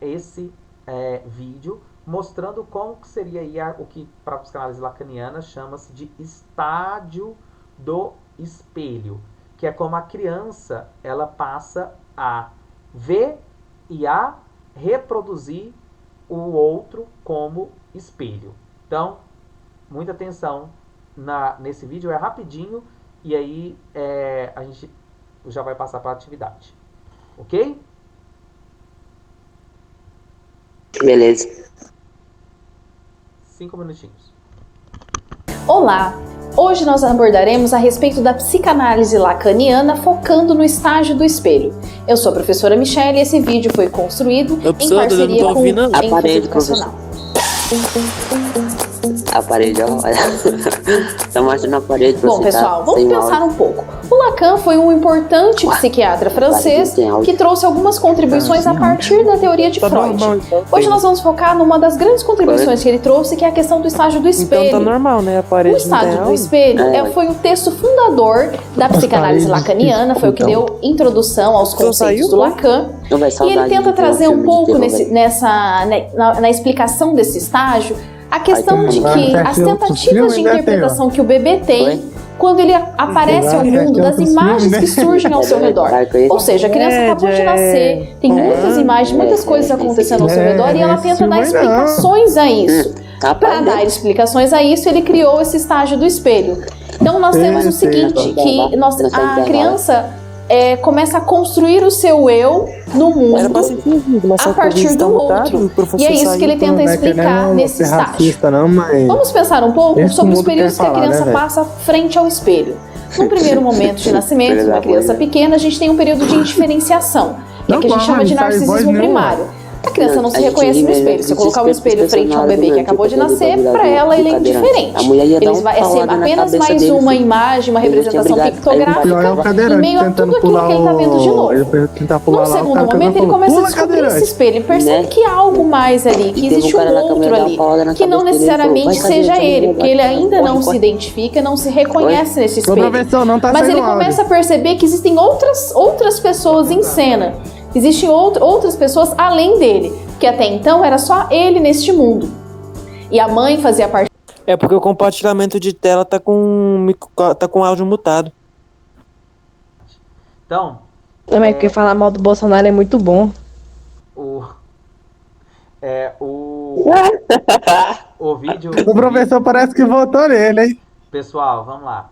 esse vídeo mostrando como que seria aí o que para a psicanálise lacaniana chama-se de estádio do espelho, que é como a criança ela passa a ver e a reproduzir o outro como espelho. Então, muita atenção nesse vídeo, é rapidinho, e aí a gente já vai passar para a atividade. Ok? Beleza. 5 minutinhos. Olá! Hoje nós abordaremos a respeito da psicanálise lacaniana focando no estágio do espelho. Eu sou a professora Michelle e esse vídeo foi construído em parceria com o ênfase educacional. A parede, olha. Tá mostrando a parede pra Bom, você, pessoal, tá? vamos Sem pensar áudio. um pouco. O Lacan foi um importante psiquiatra francês que trouxe algumas contribuições a partir da teoria de Freud. Hoje nós vamos focar numa das grandes contribuições que ele trouxe, que é a questão do estágio do espelho. Então tá normal, né? A O parede estágio do espelho foi o texto fundador da psicanálise lacaniana, foi o que deu introdução aos conceitos do Lacan. Não vai E ele saudade tenta de trazer filme um de pouco terror, na explicação desse estágio a questão Ai, de tá que bom. as tentativas de Filme, né, interpretação que o bebê tem Oi? quando ele aparece ao mundo, das imagens que surgem ao seu redor. Ou seja, a criança acabou de nascer, tem muitas imagens, muitas coisas acontecendo ao seu redor e ela tenta dar explicações a isso. Para dar explicações a isso, ele criou esse estágio do espelho. Então nós temos o seguinte, que a criança começa a construir o seu eu no mundo a partir do outro. E é isso que ele tenta explicar nesse estágio. Vamos pensar um pouco sobre os períodos que a criança passa frente ao espelho. No primeiro momento de nascimento de uma criança pequena, a gente tem um período de indiferenciação, que é o que a gente chama de narcisismo primário. A criança não se reconhece no espelho. Se eu colocar um espelho frente a um bebê que acabou de nascer, para ela ele é indiferente. Ele vai ser apenas mais uma imagem, uma representação pictográfica em meio a tudo aquilo que ele está vendo de novo. Num segundo momento, ele começa a descobrir esse espelho e percebe que há algo mais ali, que existe um outro ali, que não necessariamente seja ele, porque ele ainda não se identifica, não se reconhece nesse espelho. Mas ele começa a perceber que existem outras pessoas em cena. Existem outras pessoas além dele, que até então era só ele neste mundo. E a mãe fazia parte. É porque o compartilhamento de tela tá com áudio mutado. Então, Mas porque falar mal do Bolsonaro é muito bom. o vídeo... O professor parece que votou nele, hein? Pessoal, vamos lá.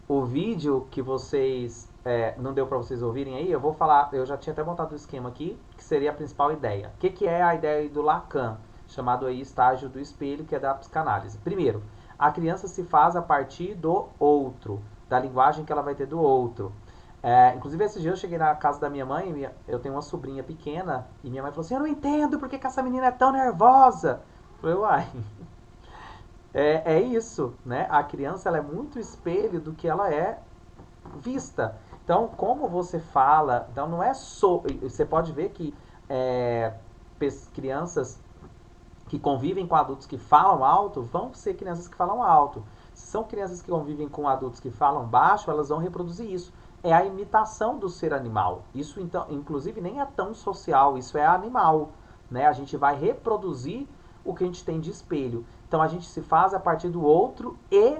O vídeo que vocês... não deu para vocês ouvirem aí, eu vou falar, eu já tinha até montado o esquema aqui, que seria a principal ideia. O que é a ideia do Lacan, chamado aí estágio do espelho, que é da psicanálise? Primeiro, a criança se faz a partir do outro, da linguagem que ela vai ter do outro. Inclusive, esse dia eu cheguei na casa da minha mãe, eu tenho uma sobrinha pequena, e minha mãe falou assim, eu não entendo por que essa menina é tão nervosa. Eu falei, uai, é isso, né? A criança ela é muito espelho do que ela é vista. Então, como você fala, então não é só, você pode ver que crianças que convivem com adultos que falam alto, vão ser crianças que falam alto. Se são crianças que convivem com adultos que falam baixo, elas vão reproduzir isso. É a imitação do ser animal. Isso, então, inclusive, nem é tão social, isso é animal. Né? A gente vai reproduzir o que a gente tem de espelho. Então, a gente se faz a partir do outro e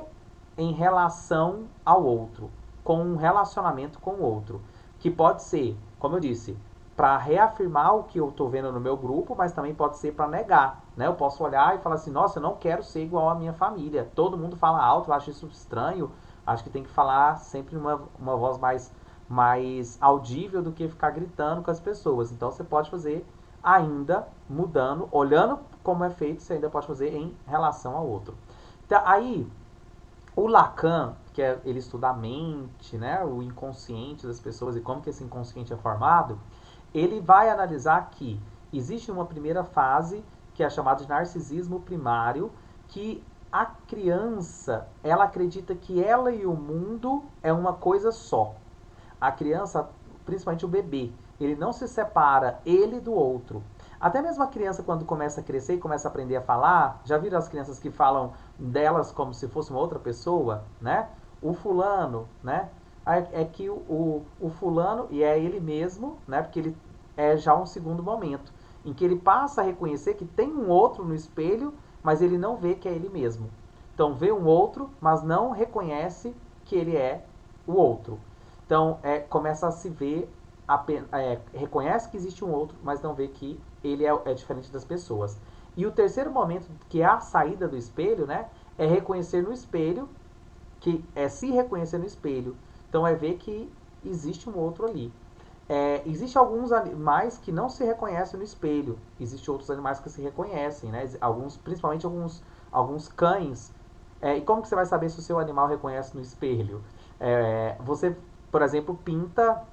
em relação ao outro, com um relacionamento com o outro. Que pode ser, como eu disse, para reafirmar o que eu estou vendo no meu grupo, mas também pode ser para negar. Né? Eu posso olhar e falar assim, nossa, eu não quero ser igual à minha família. Todo mundo fala alto, eu acho isso estranho. Acho que tem que falar sempre uma voz mais audível do que ficar gritando com as pessoas. Então você pode fazer ainda mudando, olhando como é feito, você ainda pode fazer em relação ao outro. Então, aí, o Lacan, ele estuda a mente, né, o inconsciente das pessoas e como que esse inconsciente é formado, ele vai analisar que existe uma primeira fase, que é chamada de narcisismo primário, que a criança, ela acredita que ela e o mundo é uma coisa só. A criança, principalmente o bebê, ele não se separa ele do outro. Até mesmo a criança, quando começa a crescer e começa a aprender a falar, já viram as crianças que falam delas como se fosse uma outra pessoa, né? O fulano, né? É que o fulano, e é ele mesmo, né? Porque ele é já um segundo momento, em que ele passa a reconhecer que tem um outro no espelho, mas ele não vê que é ele mesmo. Então, vê um outro, mas não reconhece que ele é o outro. Então, começa a se ver, reconhece que existe um outro, mas não vê que ele é diferente das pessoas. E o terceiro momento, que é a saída do espelho, né, é reconhecer no espelho, que é se reconhecer no espelho. Então, é ver que existe um outro ali. Existem alguns animais que não se reconhecem no espelho. Existem outros animais que se reconhecem, né? Principalmente alguns cães. E como que você vai saber se o seu animal reconhece no espelho? Você, por exemplo, pinta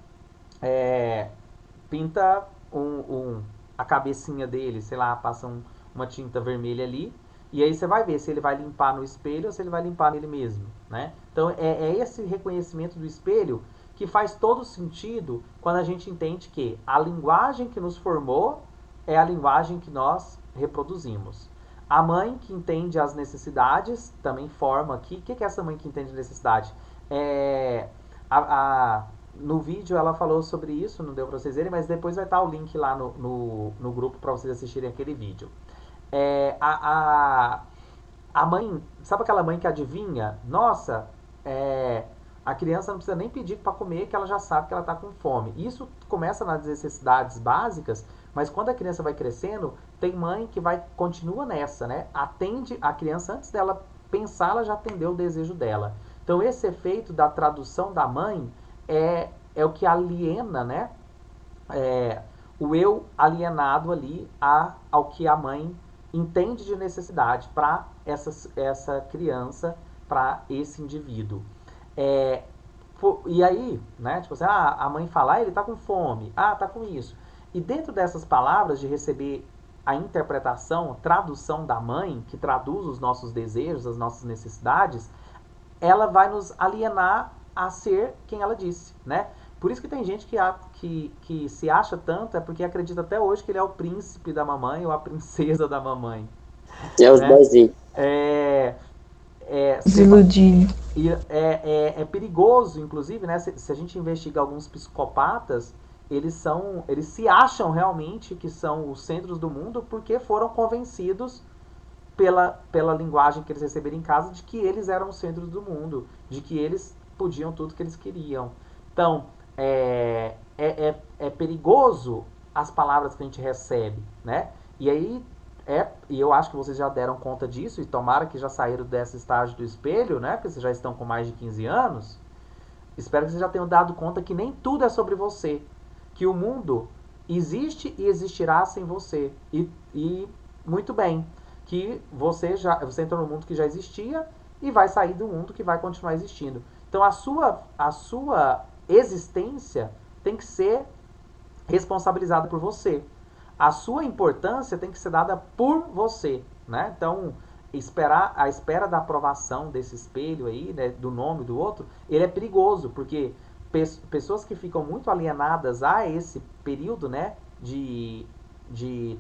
a cabecinha dele, sei lá, passa uma tinta vermelha ali, e aí você vai ver se ele vai limpar no espelho ou se ele vai limpar nele mesmo, né? Então é esse reconhecimento do espelho que faz todo sentido quando a gente entende que a linguagem que nos formou é a linguagem que nós reproduzimos. A mãe que entende as necessidades também forma aqui. O que é essa mãe que entende necessidade? No vídeo ela falou sobre isso, não deu para vocês verem, mas depois vai estar o link lá no grupo para vocês assistirem aquele vídeo. A mãe, sabe aquela mãe que adivinha? Nossa, a criança não precisa nem pedir para comer, que ela já sabe que ela está com fome. Isso começa nas necessidades básicas, mas quando a criança vai crescendo, tem mãe que continua nessa, né? Atende a criança antes dela pensar, ela já atendeu o desejo dela. Então esse efeito da tradução da mãe é o que aliena, né? O eu alienado ali ao que a mãe entende de necessidade para essa criança, para esse indivíduo. E aí, né, tipo assim, a mãe fala, ele tá com fome, tá com isso. E dentro dessas palavras, de receber a interpretação, tradução da mãe, que traduz os nossos desejos, as nossas necessidades, ela vai nos alienar a ser quem ela disse, né? Por isso que tem gente que se acha tanto, é porque acredita até hoje que ele é o príncipe da mamãe ou a princesa da mamãe. É os boizinhos. Desiludido. É perigoso, inclusive, né? Se a gente investiga alguns psicopatas, eles se acham realmente que são os centros do mundo porque foram convencidos pela linguagem que eles receberam em casa de que eles eram os centros do mundo, de que eles podiam tudo que eles queriam. Então, é perigoso as palavras que a gente recebe, né? E aí, e eu acho que vocês já deram conta disso, e tomara que já saíram desse estágio do espelho, né? Porque vocês já estão com mais de 15 anos. Espero que vocês já tenham dado conta que nem tudo é sobre você. Que o mundo existe e existirá sem você. E muito bem, que você entrou no mundo que já existia e vai sair do mundo que vai continuar existindo. Então a sua existência tem que ser responsabilizada por você. A sua importância tem que ser dada por você, né? Então, a espera da aprovação desse espelho aí, né, do nome do outro, ele é perigoso, porque pessoas que ficam muito alienadas a esse período, né, de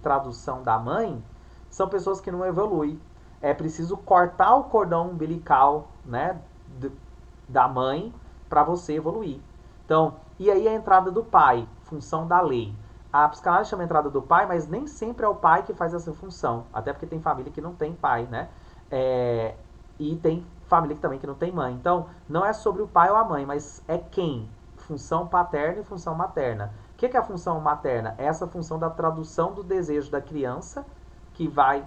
tradução da mãe, são pessoas que não evoluem. É preciso cortar o cordão umbilical, né, da mãe para você evoluir. Então, e aí a entrada do pai, função da lei. A psicanálise chama a entrada do pai, mas nem sempre é o pai que faz essa função. Até porque tem família que não tem pai, né? E tem família também que não tem mãe. Então, não é sobre o pai ou a mãe, mas é quem? Função paterna e função materna. O que é a função materna? É essa função da tradução do desejo da criança, que vai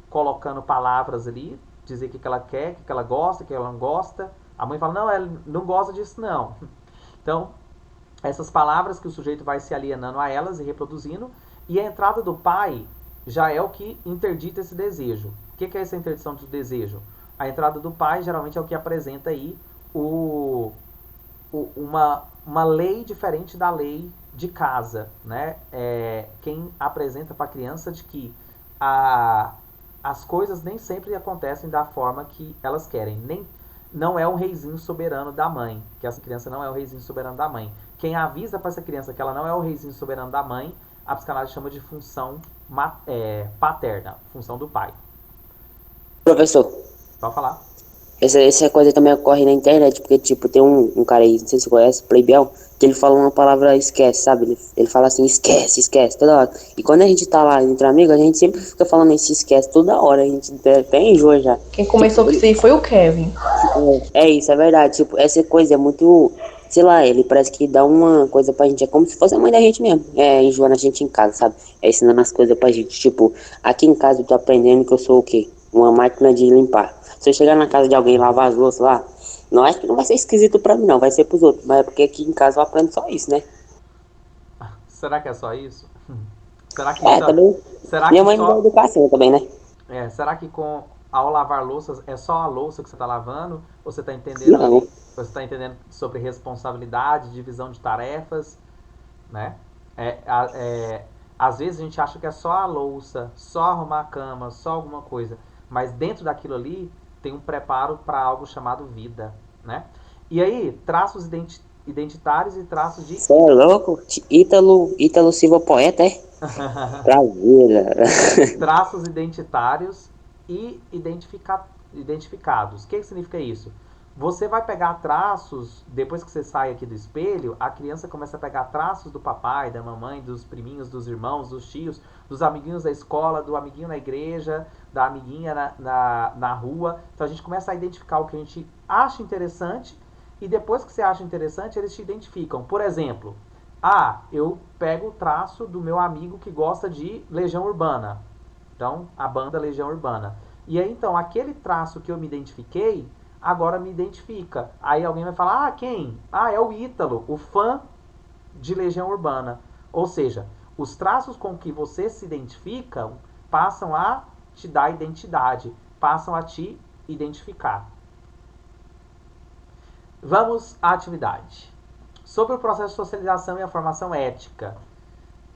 colocando palavras ali, dizer o que ela quer, o que ela gosta, o que ela não gosta. A mãe fala, não, ela não gosta disso, não. Então, essas palavras que o sujeito vai se alienando a elas e reproduzindo. E a entrada do pai já é o que interdita esse desejo. O que é essa interdição do desejo? A entrada do pai geralmente é o que apresenta aí uma lei diferente da lei de casa, né? Quem apresenta para a criança de que as coisas nem sempre acontecem da forma que elas querem. Não é um reizinho soberano da mãe, que essa criança não é o reizinho soberano da mãe. Quem avisa para essa criança que ela não é o reizinho soberano da mãe, a psicanálise chama de função paterna, função do pai. Professor, Pode falar. essa coisa também ocorre na internet, porque, tipo, tem um cara aí, não sei se você conhece, Playbiel, que ele fala uma palavra esquece, sabe? Ele fala assim, esquece, toda hora. E quando a gente tá lá entre amigos, a gente sempre fica falando esse esquece toda hora, a gente até enjoa já. Quem começou com isso aí foi o Kevin. É isso, é verdade. Tipo, essa coisa é muito, sei lá, ele parece que dá uma coisa pra gente, é como se fosse a mãe da gente mesmo. Enjoando a gente em casa, sabe? Ensinando as coisas pra gente. Tipo, aqui em casa eu tô aprendendo que eu sou o quê? Uma máquina de limpar. Se eu chegar na casa de alguém e lavar as louças lá, não acho que não vai ser esquisito pra mim, não, vai ser pros outros. Mas é porque aqui em casa eu aprendo só isso, né? Será que é só isso? Será que também. será Minha que mãe me dá só educação também, né? será que ao lavar louças é só a louça que você está lavando? Ou você está entendendo Não. você está entendendo sobre responsabilidade, divisão de tarefas, né? Às vezes a gente acha que é só a louça, só arrumar a cama, só alguma coisa, mas dentro daquilo ali tem um preparo para algo chamado vida, né? E aí, traços identitários e traços de Você é louco? Ítalo Silva poeta, é? Prazer. traços identitários e identificados. O que significa isso? Você vai pegar traços, depois que você sai aqui do espelho, a criança começa a pegar traços do papai, da mamãe, dos priminhos, dos irmãos, dos tios, dos amiguinhos da escola, do amiguinho na igreja, da amiguinha na rua. Então a gente começa a identificar o que a gente acha interessante e depois que você acha interessante, eles te identificam. Por exemplo, eu pego o traço do meu amigo que gosta de Legião Urbana. Então, a banda Legião Urbana. E aí, então, aquele traço que eu me identifiquei, agora me identifica. Aí alguém vai falar, quem? É o Ítalo, o fã de Legião Urbana. Ou seja, os traços com que você se identifica passam a te dar identidade, passam a te identificar. Vamos à atividade. Sobre o processo de socialização e a formação ética.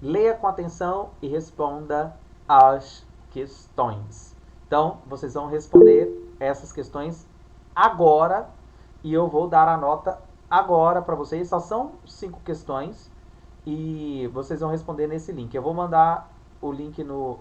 Leia com atenção e responda às questões. Então, vocês vão responder essas questões agora e eu vou dar a nota agora para vocês. Só são 5 questões e vocês vão responder nesse link. Eu vou mandar o link no